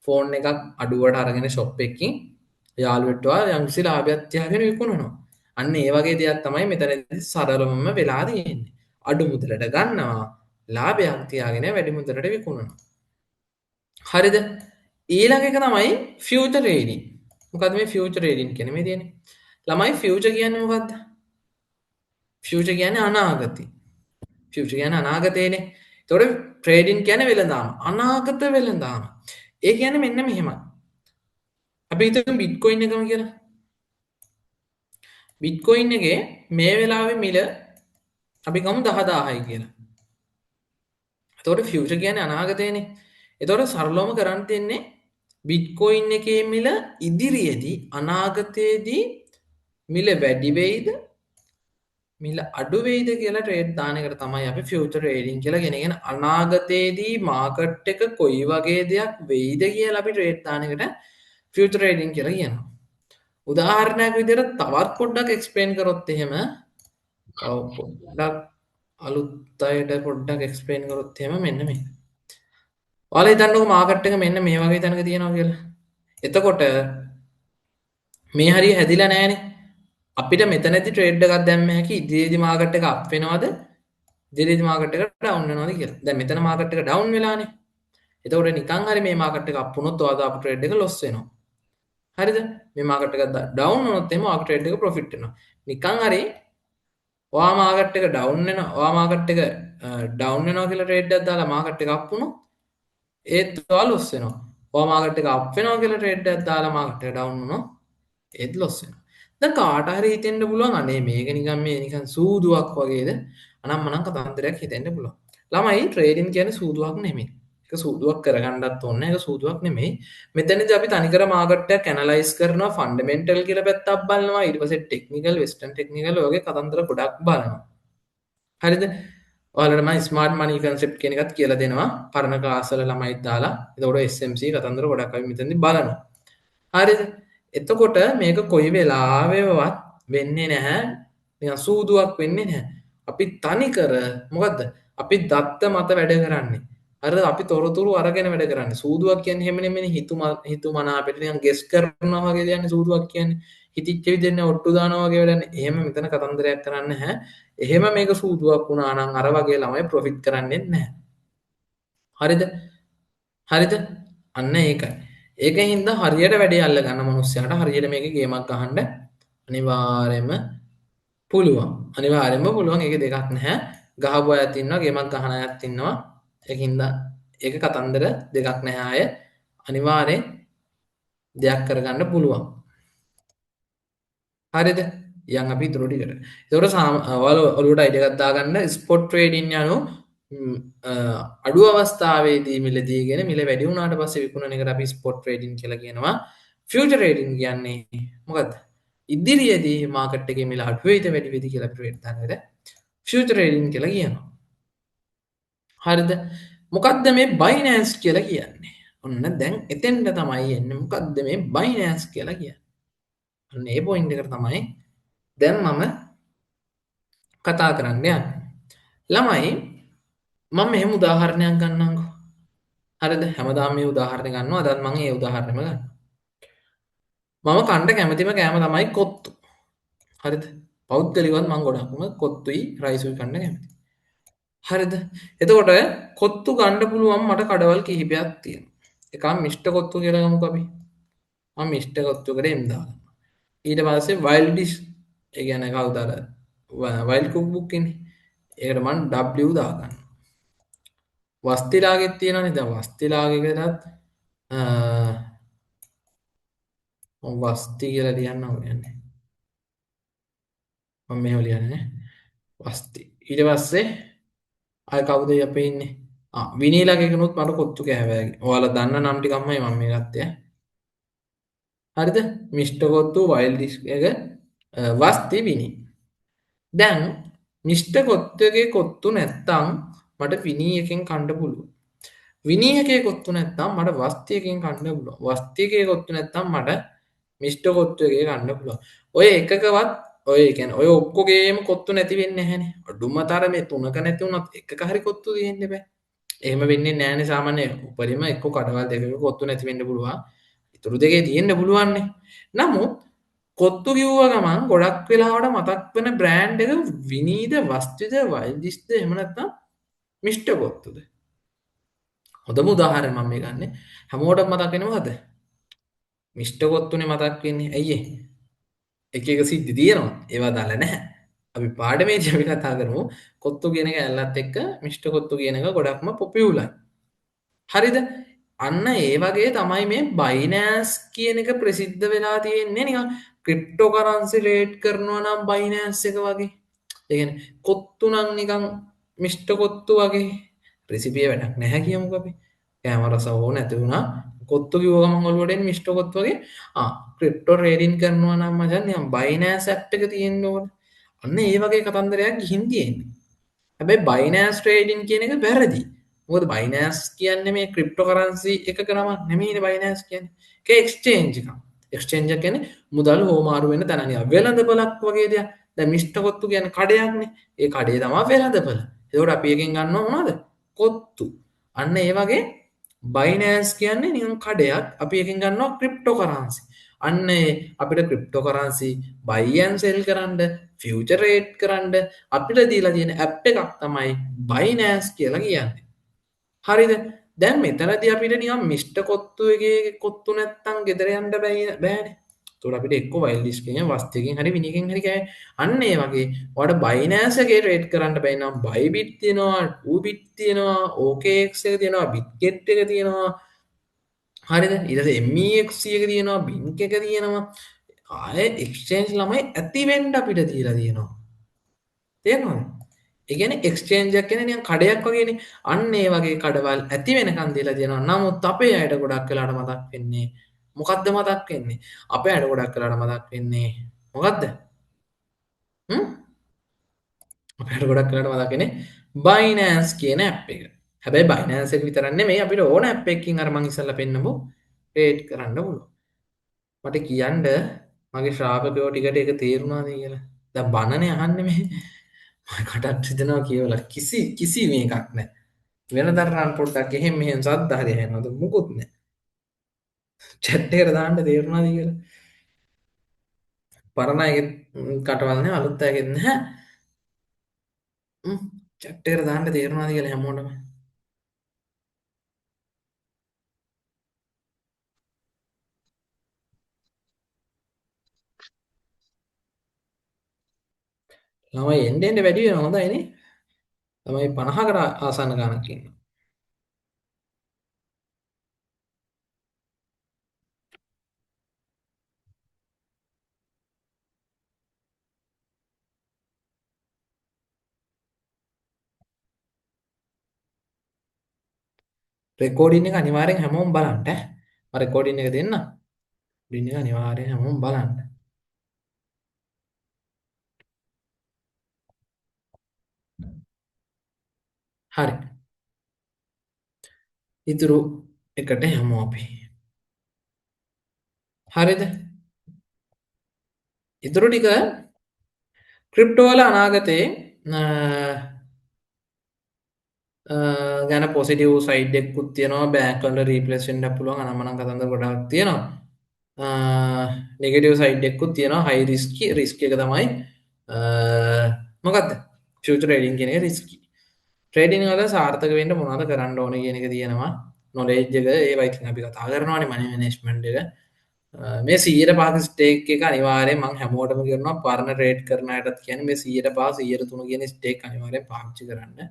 ෆෝන් එකක් අඩුවට අරගෙන ෂොප් එකකින් යාළුවෙක්ට යම්කිසි ලාභයක් තියාගෙන විකුණනවා. අන්න ඒ වගේ දෙයක් තමයි මෙතනදී සරලවම වෙලා තියෙන්නේ. අඩු මුදලට ගන්නවා ලාභයක් තියාගෙන වැඩි මුදලට විකුණනවා. හරිද? ඊළඟ එක තමයි ෆියුචර් ට්‍රේඩින්. මොකද්ද මේ ෆියුචර් ට්‍රේඩින් කියන්නේ? මේ තියෙන්නේ. ළමයි ෆියුචර් කියන්නේ මොකද්ද? ෆියුචර් කියන්නේ අනාගතේ. ෆියුචර් කියන්නේ අනාගතේනේ. ඒතකොට ට්‍රේඩින් කියන්නේ වෙළඳාම. අනාගත වෙළඳාම. ඒ කියන්නේ මෙන්න මෙහෙමයි. අපි හිතමු බිට්කොයින් එකම කියලා. බිට්කොයින් එකේ මේ වෙලාවේ මිල අපි ගමු 10000යි කියලා. එතකොට ෆියුචර් කියන්නේ අනාගතේනේ. එතකොට සරලවම කරන්න තියෙන්නේ බිට්කොයින් එකේ මිල ඉදිරියේදී අනාගතයේදී මිල වැඩි වෙයිද මිල අඩු වෙයිද කියලා ට්‍රේඩ් දාන එකට තමයි අපි ෆියුචර් ට්‍රේඩින් කියලා ගෙනගෙන අනාගතයේදී මාකට් එක කොයි වගේ දෙයක් වෙයිද කියලා අපි ට්‍රේඩ් දාන එකට ෆියුචර් ට්‍රේඩින් කියලා කියනවා. උදාහරණයක් විදිහට තවත් පොඩ්ඩක් එක්ස්ප්ලেইন කරොත් එහෙම තව පොඩ්ඩක් අලුත් අයට පොඩ්ඩක් එක්ස්ප්ලেইন කරොත් එහෙම මෙන්න මේ. ඔයාලා හිතන්නකෝ මාකට් එක මෙන්න මේ වගේ තැනක තියෙනවා කියලා. එතකොට මේ හරිය හැදිලා නැහැනේ. අපිට මෙතනදි ට්‍රේඩ් එකක් දැම්ම හැකි ඉදිරියේදී මාකට් එක අප් වෙනවද? ඉදිරියේදී මාකට් එක ඩවුන් වෙනවද කියලා. දැන් මෙතන මාකට් එක ඩවුන් වෙලානේ. එතකොට නිකන් හරි මේ මාකට් එක අප් වුණොත් ඔයා දාපු ට්‍රේඩ් එක ලොස් වෙනවා. හරිද? මේ මාකට් එක ඩවුන් වුණොත් එහෙම ඔයාගේ ට්‍රේඩ් එක ප්‍රොෆිට් වෙනවා. නිකන් හරි ඔයා මාකට් එක ඩවුන් වෙනවා. ඔයා මාකට් එක ඩවුන් වෙනවා කියලා ට්‍රේඩ් එකක් දාලා මාකට් එක අප් වුණොත් ඒත් ඔයා ලොස් වෙනවා. ඔයා මාකට් එක අප් වෙනවා කියලා ට්‍රේඩ් එකක් දාලා මාකට් එක ඩවුන් වුණොත් ඒත් ලොස් වෙනවා. දැන් කාට හරි හිතෙන්න පුළුවන් අනේ මේක නිකන් මේ නිකන් සූදුවක් වගේද? අනම් මනම් කතන්දරයක් හිතෙන්න පුළුවන්. ළමයි ට්‍රේඩින් කියන්නේ සූදුවක් නෙමෙයි. ඒක සූදුවක් කරගන්නත් ඕනේ. ඒක සූදුවක් නෙමෙයි. මෙතනදී අපි තනිකර මාකට් එකක් ඇනලයිස් කරනවා, ෆන්ඩමෙන්ටල් කියලා පැත්තක් බලනවා. ඊට පස්සේ ටෙක්නිකල්, වෙස්ටර්න් ටෙක්නිකල් වගේ කතන්දර ගොඩක් බලනවා. හරිද? ඔයාලට මම ස්මාර්ට් මනි කන්සෙප්ට් කියන එකත් කියලා දෙනවා. පරණ ක්ලාස් වල ළමයිත් දාලා. එතකොට SMC කතන්දර ගොඩක් අපි මෙතනදී බලනවා. හරිද? එතකොට මේක කොයි වෙලාවෙවත් වෙන්නේ නැහැ. නිකන් සූදුවක් වෙන්නේ නැහැ. අපි තනිකර මොකද්ද? අපි දත්ත මත වැඩ කරන්නේ. අර අපි තොරතුරු අරගෙන වැඩ කරන්නේ. සූදුවක් කියන්නේ එහෙම නෙමෙයි. හිතුමනා අපිට නිකන් ගෙස් කරනවා වගේ දෙයක් සූදුවක් කියන්නේ. හිතිච්ච විදිහට ඔට්ටු දානවා වගේ වැඩන්නේ. එහෙම මෙතන කතන්දරයක් කරන්නේ නැහැ. එහෙම මේක සූදුවක් වුණා නම් අර වගේ ළමයි ප්‍රොෆිට් කරන්නේ නැහැ. හරිද? හරිද? අන්න ඒකයි. ඒකෙන් හින්දා හරියට වැඩේ අල්ල ගන්න මිනිස්සයාට හරියට මේකේ ගේමක් අහන්න අනිවාර්යයෙන්ම පුළුවන්. අනිවාර්යයෙන්ම පුළුවන්. ඒකේ දෙකක් නැහැ. ගහපු අයත් ඉන්නවා, ගේමක් ගහන අයත් ඉන්නවා. ඒකින්ද ඒක කතන්දර දෙකක් නැහැ අය. අනිවාර්යෙන් දෙයක් කරගන්න පුළුවන්. හරිද? යන් අපි ඊටු ටිකට. ඒතකොට ඔයාලා ඔලුවට අයිඩියා එකක් දාගන්න ස්පොට් ට්‍රේඩින් යනු අඩු අවස්ථාවේදී මිලදීගෙන මිල වැඩි වුණාට පස්සේ විකුණන එකට අපි ස්පොට් ට්‍රේඩින් කියලා කියනවා. ෆියුචර් ට්‍රේඩින් කියන්නේ මොකද්ද? ඉදිරියේදී මාකට් එකේ මිල අඩු වෙයිද වැඩි වෙයිද කියලා ට්‍රේඩ් දාන එකට ෆියුචර් ට්‍රේඩින් කියලා කියනවා. හරිද? මොකද්ද මේ බයිනෑන්ස් කියලා කියන්නේ? ඔන්න දැන් එතෙන්ට තමයි එන්නේ. මොකද්ද මේ බයිනෑන්ස් කියලා කියන්නේ? අන්න ඒ පොයින්ට් එකට තමයි දැන් මම කතා කරන්න යන්නේ. ළමයි මම මෙහෙම උදාහරණයක් ගන්නම්කෝ. හරිද? හැමදාම මේ උදාහරණය ගන්නවා. අදත් මම ඒ උදාහරණයම ගන්නවා. මම කන්න කැමතිම කෑම තමයි කොත්තු. හරිද? පෞද්ගලිකවත් මම ගොඩක්ම කොත්තුයි රයිසුයි කන්න කැමතියි. හරිද? එතකොට කොත්තු ගන්න පුළුවන් මට කඩවල් කිහිපයක් තියෙනවා. එකක් මිෂ්ටර් කොත්තු කියලා ගමුකෝ අපි. මම මිෂ්ටර් කොත්තුකට M දාගන්නවා. ඊට පස්සේ වයිල්ඩ් ඩිෂ් ඒ කියන්නේ කවුද අර වයිල්ඩ් කුක් බුක් ඉන්නේ. ඒකට මම W දාගන්නවා. වස්තිලාගෙත් තියෙනවානේ. දැන් වස්තිලාගෙකටත් වස්ති කියලා ලියන්න ඕනේ. මම මෙහෙම ලියන්නේ වස්ති. ඊට පස්සේ ආය කවුද අපේ ඉන්නේ? විනීලාගෙකනොත් මට කොත්තු කෑවෑගේ. ඔයාලා දන්න නම් ටිකක්මයි මම මේ ගත්තේ. හරිද? මිෂ්ටර් කොත්තු වයිල්ඩ් ඩිෂ් එක වස්ති විනී. දැන් මිෂ්ටර් කොත්තුගේ කොත්තු නැත්තම් මට විනී එකෙන් කන්න පුළුවන්. විනී එකේ කොත්තු නැත්තම් මට වස්ති එකෙන් කන්න පුළුවන්. වස්ති එකේ කොත්තු නැත්තම් මට මිෂ්ටර් කොත්තු එකේ කන්න පුළුවන්. ඔය එකකවත් ඔය කියන්නේ ඔය ඔක්කොගේම කොත්තු නැති වෙන්නේ නැහැනේ. අඩුම තරමේ තුනක නැති වුණත් එකක හරි කොත්තු තියෙන්න බෑ. එහෙම වෙන්නේ නැහැනේ සාමාන්‍ය උපරිම එක්ක කඩවල් දෙකක කොත්තු නැති වෙන්න පුළුවන්. ඉතුරු දෙකේ තියෙන්න පුළුවන්නේ. නමුත් කොත්තු කිව්ව ගමන් ගොඩක් වෙලාවට මතක් වෙන බ්‍රෑන්ඩ් එක විනීද වස්තිද වයිල්ඩිස්ද එහෙම නැත්නම් මිස්ටර් කොත්තුද. හොඳම උදාහරණයක් මම මේ ගන්නෙ. හැමෝටම මතක් වෙනවද? මිස්ටර් කොත්තුනේ මතක් වෙන්නේ. ඇයි ඒ? එක එක සිද්ධි තියෙනවා. ඒවා දාලා නැහැ. අපි පාඩමේදී අපි කතා කරමු කොත්තු කියන එක ඇල්ලත් එක්ක මිස්ටර් කොත්තු කියන එක ගොඩක්ම පොපියුලර්. හරිද? අන්න ඒ වගේ තමයි මේ බයිනෑන්ස් කියන එක ප්‍රසිද්ධ වෙලා තියෙන්නේ නිකන් ක්‍රිප්ටෝ කරන්සි රේට් කරනවා නම් බයිනෑන්ස් එක වගේ. ඒ කියන්නේ කොත්තු නම් නිකන් මිස්ටර් කොත්තු වගේ රෙසිපිය වැඩක් නැහැ කියමුකෝ අපි. කෑම රස ඕන නැති වුණා. කොත්තු කිව්ව ගමන් ඔළුවට එන්නේ මිස්ටර් කොත්තු වගේ. ක්‍රිප්ටෝ ට්‍රේඩින් කරනවා නම් මචං නිකන් බයිනෑන්ස් ඇප් එක තියෙන්න ඕන. අන්න ඒ වගේ කතන්දරයක් ගිහින් තියෙන්නේ. හැබැයි බයිනෑන්ස් ට්‍රේඩින් කියන එක වැරදි. මොකද බයිනෑන්ස් කියන්නේ මේ ක්‍රිප්ටෝ කරන්සි එකක නමක් නෙමෙයිනේ බයිනෑන්ස් කියන්නේ. ඒක එක්ස්චේන්ජ් එකක්. එක්ස්චේන්ජ් එක කියන්නේ මුදල් හෝමාරු වෙන තැන නිකන් වෙළඳපොලක් වගේ දෙයක්. දැන් මිස්ටර් කොත්තු කියන්නේ කඩයක්නේ. ඒ කඩේ තමයි වෙළඳපොල. ඒකට අපි එකෙන් ගන්නව මොනවද? කොත්තු. අන්න ඒ වගේ බයිනෑන්ස් කියන්නේ නිකන් කඩයක්. අපි එකෙන් ගන්නවා ක්‍රිප්ටෝ කරන්සි. අන්න අපිට ක්‍රිප්ටෝ කරන්සි බයි ඇන්ඩ් සෙල් කරන්න ෆියුචර් රේට් කරන්න අපිට දීලා තියෙන ඇප් එකක් තමයි බයිනෑන්ස් කියලා කියන්නේ. හරිද? දැන් මෙතනදී අපිට නිකන් මිස්ටර් කොත්තු එකේ කොත්තු නැත්තම් ගෙදර යන්න බෑනේ. ඒතකොට අපිට එක්ක වයිල්ඩ් ඩිෂ් එකෙන් වස්තු එකෙන් හරි විනීගෙන් හරි කෑ. අන්න ඒ වගේ ඔයාලට බයිනෑන්ස් එකේ රේට් කරන්න බැයි නම් බයිබිට් තියෙනවා, ටූබිට් තියෙනවා, OKX එක තියෙනවා, බිට්ගෙට් එක තියෙනවා. හරිද? ඊට පස්සේ MEX එක තියෙනවා, බින්ක් එක තියෙනවා. ආයේ එක්ස්චේන්ජ් ළමයි ඇති වෙන්න අපිට තියලා තියෙනවා. තේරෙනවද? ඒ කියන්නේ එක්ස්චේන්ජ් එකක් කියන්නේ නිකන් කඩයක් වගේනේ. අන්න ඒ වගේ කඩවල් ඇති වෙනකන් දීලා තියෙනවා. නමුත් අපේ අයට ගොඩක් වෙලාට මතක් වෙන්නේ මොකද්ද මතක් වෙන්නේ? අපේ අයට ගොඩක් වෙලාට මතක් වෙන්නේ මොකද්ද? හ්ම්? අපේ අයට ගොඩක් වෙලාට මතක් වෙන්නේ Binance කියන ඇප් එක. හැබැයි Binance එක විතරක් නෙමෙයි අපිට ඕන ඇප් එකකින් අර මං ඉස්සෙල්ලා පෙන්නපු ට්‍රේඩ් කරන්න පුළුවන්. මට කියන්න මගේ ශ්‍රාවකයෝ ටිකට ඒක තේරුණාද කියලා. දැන් බනනේ අහන්නේ මේ. මම කටක් රිදෙනවා කියවලා කිසි මේකක් නැහැ. වෙනදට නම් පොඩ්ඩක් එහෙම මෙහෙම සද්ද හරි ඇහෙනවද මුකුත් නැහැ. chat එකට දාන්න තේරුණාද කියලා. පරණ අයගේ කටවල් නේ අලුත් අයගේ නැහැ. chat එකට දාන්න තේරුණාද කියලා හැමෝටම. ළමයි එන්න එන්න වැඩි වෙනවා හොඳයිනේ. ළමයි 50කට ආසන්න ගණනක් ඉන්නවා. රෙකෝඩින් එක අනිවාර්යෙන් හැමෝම බලන්න ඈ. මම රෙකෝඩින් එක දෙන්නම්. රෙකෝඩින් එක අනිවාර්යෙන් හැමෝම බලන්න. හරි. ඉතුරු එකට යමු අපි. හරිද? ඉතුරු ටික ක්‍රිප්ටෝ වල අනාගතේ ගැන පොසිටිව් සයිඩ් එකකුත් තියෙනවා බෑන්ක් වල රීප්ලේස් වෙන්න පුළුවන් අනම්මනම් කතන්දර ගොඩාක් තියෙනවා නෙගටිව් සයිඩ් එකකුත් තියෙනවා හයි රිස්ක් එක තමයි මොකක්ද ෆියුචර් ට්‍රේඩින් කියන එක රිස්කි ට්‍රේඩින් වල සාර්ථක වෙන්න මොනවද කරන්න ඕනේ කියන එක තියෙනවා නොලෙජ් එක ඒවා ඉතින් අපි කතා කරනවානේ මනි මැනේජ්මන්ට් එක මේ 100% ස්ටේක් එක අනිවාර්යෙන් මම හැමෝටම කියනවා පරණ ට්‍රේඩ් කරන අයටත් කියන්නේ මේ 100% 103 කියන ස්ටේක් අනිවාර්යෙන් පාවිච්චි කරන්න.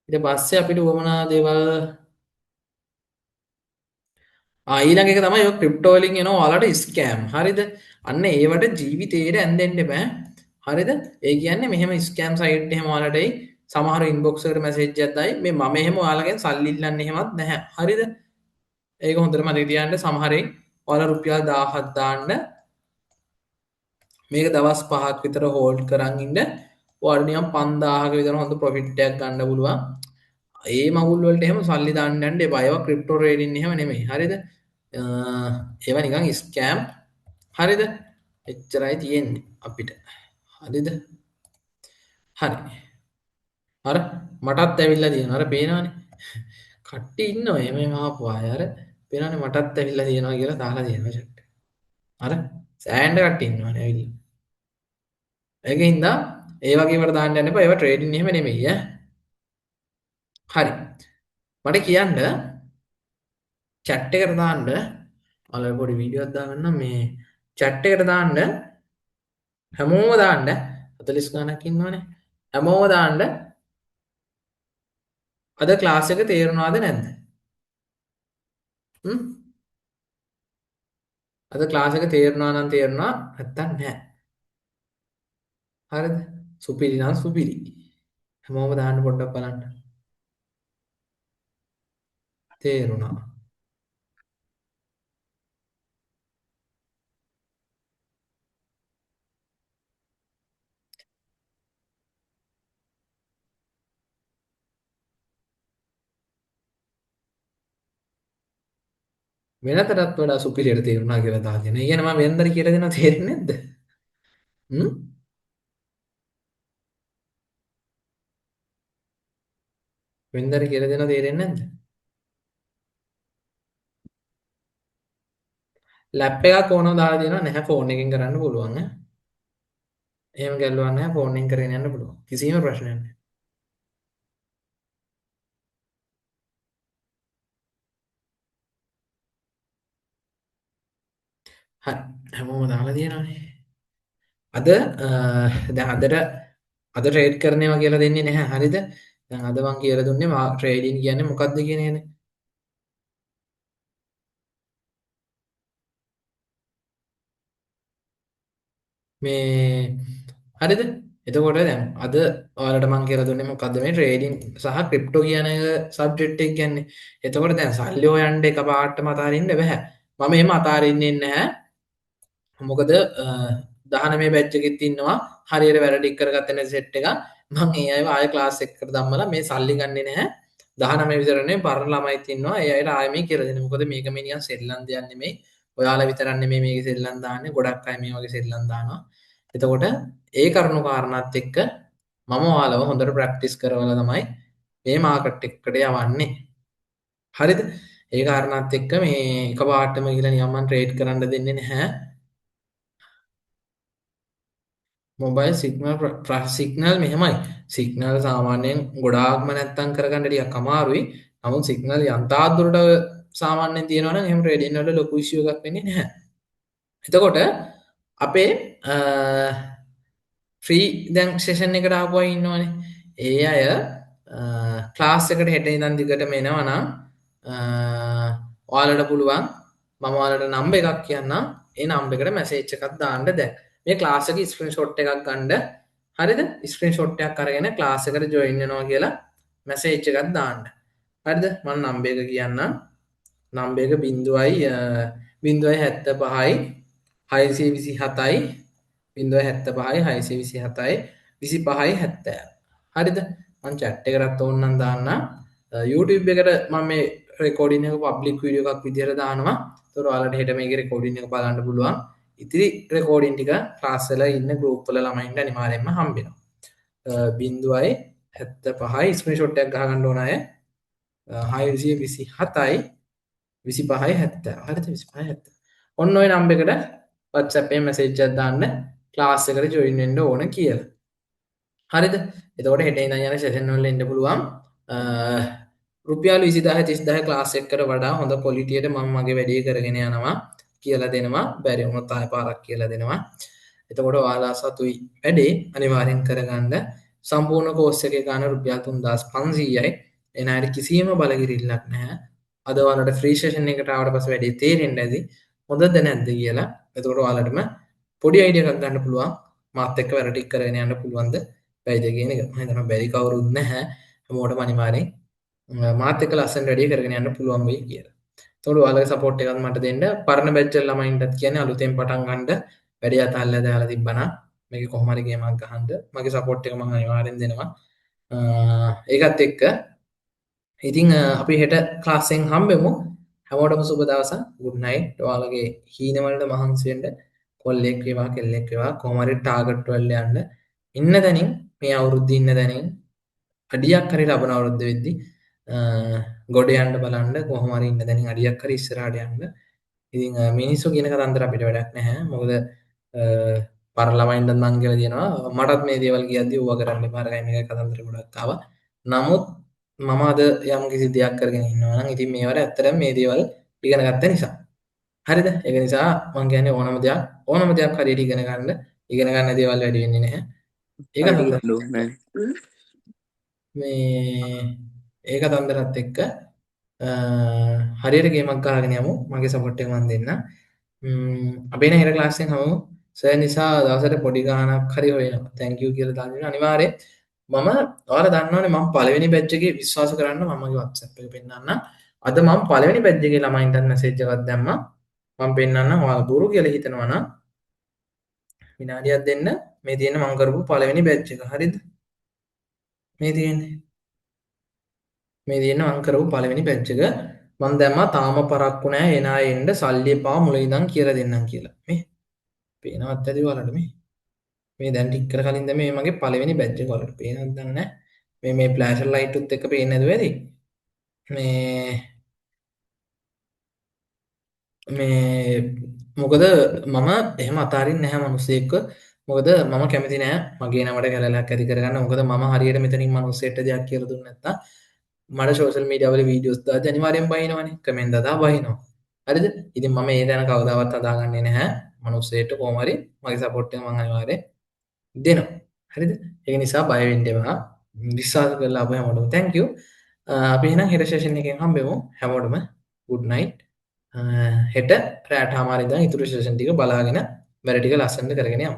ඊට පස්සේ අපිට උවමනා දේවල් ඊළඟ එක තමයි ඔය ක්‍රිප්ටෝ වලින් එනවා ඔයාලට ස්කෑම්. හරිද? අන්න ඒවට ජීවිතේට ඇඳෙන්න එපා. හරිද? ඒ කියන්නේ මෙහෙම ස්කෑම් සයිට් එහෙම ඔයාලට එයි. සමහර ඉන්බොක්ස් එකට මැසේජ් එකක් දායි. මම එහෙම ඔයාලගෙන් සල්ලි ඉල්ලන්නේ එහෙමත් නැහැ. හරිද? ඒක හොඳට මතක තියාගන්න. සමහරෙක් ඔයාලා රුපියල් 1000ක් දාන්න මේක දවස් 5ක් විතර හෝල්ඩ් කරන් ඉන්න. ඔයාලට නිකන් 5000ක විතර හොඳ ප්‍රොෆිට් එකක් ගන්න පුළුවන්. ඒ මගුල් වලට එහෙම සල්ලි දාන්න යන්න එපා. ඒවා ක්‍රිප්ටෝ ට්‍රේඩින් එහෙම නෙමෙයි. හරිද? ඒවා නිකන් ස්කෑම්. හරිද? එච්චරයි තියෙන්නේ අපිට. හරිද? හරි. අර මටත් ඇවිල්ලා තියෙනවා. අර පේනවනේ. කට්ටිය ඉන්නවා. එමේ ආපු අය අර පේනවනේ මටත් ඇවිල්ලා තියෙනවා කියලා දාලා තියෙනවා chat එකේ. අර සෑහෙන කට්ටිය ඉන්නවනේ ඇවිල්ලා. ඒකින්ද ඒ වගේ වල දාන්න යන්න එපා. ඒවා ට්‍රේඩින් එහෙම නෙමෙයි ඈ. හරි. මට කියන්න chat එකට දාන්න ඔයාලා පොඩි වීඩියෝ එකක් දාගන්න මේ chat එකට දාන්න හැමෝම දාන්න 40 ගණක් ඉන්නවනේ. හැමෝම දාන්න අද ක්ලාස් එක තේරුණාද නැද්ද? හ්ම්? අද ක්ලාස් එක තේරුණා නම් තේරුණා නැත්තම් නැහැ. හරිද? සුපිරි නම් සුපිරි. හැමෝම දාන්න පොඩ්ඩක් බලන්න. තේරුණා. වෙනතරත් වඩා සුපිරියට තේරුණා කියලා දාගෙන. ඒ කියන්නේ මම වෙනදට කියලා දෙනවා තේරෙන්නේ නැද්ද? හ්ම්? වෙනදට කියලා දෙනවා තේරෙන්නේ නැද්ද? ලැප් එකක් ඕනම දාලා දෙනවා නැහැ ෆෝන් එකෙන් කරන්න පුළුවන් ඈ. එහෙම ගැල්ලුවක් නැහැ ෆෝන් එකෙන් කරගෙන යන්න පුළුවන්. කිසිම ප්‍රශ්නයක් නැහැ. හරි. හැමෝම දාලා තියෙනවානේ. අද දැන් අද ට්‍රේඩ් කරනවා කියලා දෙන්නේ නැහැ. හරිද? දැන් අද මම කියලා දුන්නේ ට්‍රේඩින් කියන්නේ මොකක්ද කියන එකනේ. මේ හරිද? එතකොට දැන් අද ඔයාලට මං කියලා දුන්නේ මොකද්ද මේ ට්‍රේඩින් සහ ක්‍රිප්ටෝ කියන සබ්ජෙක්ට් එක කියන්නේ. එතකොට දැන් සල්ලි හොයන්න එකපාරටම අතාරින්න බෑ. මම එහෙම අතාරින්නේ නැහැ. මොකද 19 බැච් එකෙත් ඉන්නවා හරියට වැඩ ටික කරගත්තේ නැති සෙට් එක. මම ඒ අයව ආයෙ ක්ලාස් එකකට දැම්මලා මේ සල්ලි ගන්නෙ නැහැ. 19 විතර නෙමෙයි පරණ ළමයිත් ඉන්නවා. ඒ අයට ආයෙ මේ කියලා දෙන්න. මොකද මේක මේ නිකන් සෙල්ලම් දෙයක් නෙමෙයි. ඔයාලා විතරක් නෙමෙයි මේකේ සෙල්ලම් දාන්නේ. ගොඩක් අය මේ වගේ සෙල්ලම් දානවා. එතකොට ඒ කරුණු කාරණාත් එක්ක මම ඔයාලව හොඳට ප්‍රැක්ටිස් කරවලා තමයි මේ මාකට් එකට යවන්නේ. හරිද? ඒ කාරණාත් එක්ක මේ එකපාරටම ගිහලා නිකන් මම ට්‍රේඩ් කරන්න දෙන්නේ නැහැ. මොබයිල් සිගනල් මෙහෙමයි. සිගනල් සාමාන්‍යයෙන් ගොඩාක්ම නැත්තම් කරගන්න ටිකක් අමාරුයි. නමුත් සිගනල් යන්තාක් දුරට සාමාන්‍යයෙන් තියෙනවා නම් එහෙම ට්‍රේඩින් වල ලොකු ඉෂුව එකක් වෙන්නේ නැහැ. එතකොට අපේ ෆ්‍රී දැන් සෙෂන් එකට ආපු අය ඉන්නවනේ. ඒ අය ක්ලාස් එකට හෙට ඉඳන් දිගටම එනවා නම් ඔයාලට පුළුවන් මම ඔයාලට නම්බර් එකක් කියන්නම්. ඒ නම්බර් එකට මැසේජ් එකක් දාන්න දැන්. මේ ක්ලාස් එකේ ස්ක්‍රීන්ෂොට් එකක් ගන්න. හරිද? ස්ක්‍රීන්ෂොට් එකක් අරගෙන ක්ලාස් එකට ජොයින් වෙනවා කියලා මැසේජ් එකක් දාන්න. හරිද? මම නම්බර් එක කියන්නම්. නම්බර් එක 0.75යි 627යි 0.75යි 627යි 25යි 70. හරිද? මම chat එකකට ඕනනම් දාන්න. YouTube එකට මම මේ රෙකෝඩින් එක පබ්ලික් වීඩියෝ එකක් විදිහට දානවා. ඒතකොට ඔයාලට හෙට මේකේ රෙකෝඩින් එක බලන්න පුළුවන්. ඉතිරි රෙකෝඩින් ටික ක්ලාස් වල ඉන්න ගෲප් වල ළමයින්ට අනිවාර්යයෙන්ම හම්බෙනවා. 0.75යි ස්ක්‍රීන්ෂොට් එකක් ගහගන්න ඕන අය 627යි 25යි 70. හරිද? 25යි 70. ඔන්න ඔය නම්බර් එකට WhatsApp එකේ මැසේජ් එකක් දාන්න ක්ලාස් එකට ජොයින් වෙන්න ඕන කියලා. හරිද? එතකොට හෙට ඉඳන් යන සෙෂන් වල එන්න පුළුවන්. රුපියල් 20000 30000 ක්ලාස් එකකට වඩා හොඳ ක්වොලිටියට මම මගේ වැඩේ කරගෙන යනවා කියලා දෙනවා. බැරි වුණොත් ආයෙ පාරක් කියලා දෙනවා. එතකොට ඔයාලා සතුයි වැඩේ අනිවාර්යෙන් කරගන්න. සම්පූර්ණ කෝස් එකේ ගාන රුපියල් 3500යි. එන අයට කිසිම බලකිරිල්ලක් නැහැ. අද ඔයාලට ෆ්‍රී සෙෂන් එකට ආවට පස්සේ වැඩේ තේරෙන්න ඇති. හොඳද නැද්ද කියලා. එතකොට ඔයාලටම පොඩි අයිඩියා එකක් ගන්න පුළුවන්. මාත් එක්ක වැඩ ටික කරගෙන යන්න පුළුවන්ද? බැයිද කියන එක. මම හිතනවා බැරි කවුරුත් නැහැ. හැමෝටම අනිවාර්යෙන් මාත් එක්ක ලස්සන වැඩේ කරගෙන යන්න පුළුවන් වෙයි කියලා. එතකොට ඔයාලගේ සපෝට් එකක් මට දෙන්න. පරණ බැච් වල ළමයින්ටත් කියන්නේ අලුතෙන් පටන් ගන්න වැඩේ අතල්ලා දාලා තිබ්බනම් මේකේ කොහොම හරි ගේමක් ගහන්න මගේ සපෝට් එක මම අනිවාර්යෙන් දෙනවා. ඒකත් එක්ක ඉතින් අපි හෙට ක්ලාස් එකෙන් හම්බෙමු. හැමෝටම සුබ දවසක්. good night. ඔයාලගේ හීන වලට මහන්සි වෙන්න. කොල්ලෙක් වේවා කෙල්ලෙක් වේවා කොහොම හරි ටාගට් වලට යන්න. ඉන්න තැනින් මේ අවුරුද්ද ඉන්න තැනින් අඩියක් හරි ලබන අවුරුද්ද වෙද්දි ගොඩ යන්න බලන්න කොහොම හරි ඉන්න තැනින් අඩියක් හරි ඉස්සරහට යන්න. ඉතින් මිනිස්සු කියන කතන්දර අපිට වැඩක් නැහැ. මොකද පරණ ළමයින්ට මං කියලා කියනවා මටත් මේ දේවල් කියද්දි ඌව කරන්න එපා අරගයි මේකයි කතන්දර ගොඩක් ආවා. නමුත් මම අද යම් කිසි දෙයක් කරගෙන ඉන්නවා නම් ඉතින් මේවට ඇත්තටම මේ දේවල් ඉගෙන ගත්ත නිසා. හරිද? ඒක නිසා මං කියන්නේ ඕනම දෙයක් හරියට ඉගෙන ගන්න. ඉගෙන ගන්න දේවල් වැඩි වෙන්නේ නැහැ. ඒක හරියට කතන්දර. නෑ. මේ ඒක කතන්දරත් එක්ක හරියට ගේමක් ගහගෙන යමු. මගේ සපෝට් එක මම දෙන්නම්. අපේ නේර ක්ලාස් එකෙන් හමු. සර් නිසා දවසට පොඩි ගාණක් හරි හොයනවා. thank you කියලා දාන්න අනිවාර්යෙන්. මම ඔයාලා දන්නවනේ මම පළවෙනි බැච් එකේ විශ්වාස කරන්න මම මගේ WhatsApp එක පෙන්නන්න. අද මම පළවෙනි බැච් එකේ ළමයින්ට මැසේජ් එකක් දැම්මා. මම පෙන්නන්නම් ඔයාලා බොරු කියලා හිතනවා නම් විනාඩියක් දෙන්න. මේ තියෙන මම කරපු පළවෙනි බැච් එක. හරිද? මේ තියෙන්නේ මං කරපු පළවෙනි බැච් එක මම දැම්මා තාම පරක්කු නෑ එන අය එන්න සල්ලි එපා මුල ඉඳන් කියලා දෙන්නම් කියලා. මේ පේනවත් ඇති ඔයාලට මේ දැන් ටික කර කලින් දැන් මේ මගේ පළවෙනි බැච් එක ඔයාලට පේනවද දන්නේ නෑ. මේ ෆ්ලෑෂර් ලයිට් උත් එක්ක පේන්නේ නැතුව ඇති. මේ මොකද මම එහෙම අතාරින්නේ නැහැ මිනිස්සෙක්ව. මොකද මම කැමති නෑ මගේ නමට කැලලක් ඇති කරගන්න. මොකද මම හරියට මෙතනින් මිනිස්සෙක්ට දෙයක් කියලා දුන්නේ නැත්තම් මට සෝෂල් මීඩියා වල වීඩියෝස් දාද්දි අනිවාර්යෙන් බහිනවනේ. කමෙන්ට් දාලා බහිනවා. හරිද? ඉතින් මම ඒ දැන කවදාවත් හදාගන්නේ නැහැ. මිනිස්සෙක්ට කොහොම හරි මගේ සපෝට් එක මම අනිවාර්යෙන් දෙනවා. හරිද? ඒක නිසා බය වෙන්න එපා. විශ්වාස කරලා අපේ හැමෝටම thank you. අපි එහෙනම් හෙට සෙෂන් එකෙන් හම්බෙමු. හැමෝටම good night. හෙට රැට හමාරි ඉඳන් ඉතුරු සෙෂන් ටික බලාගෙන වැඩ ටික ලස්සනට කරගෙන යමු.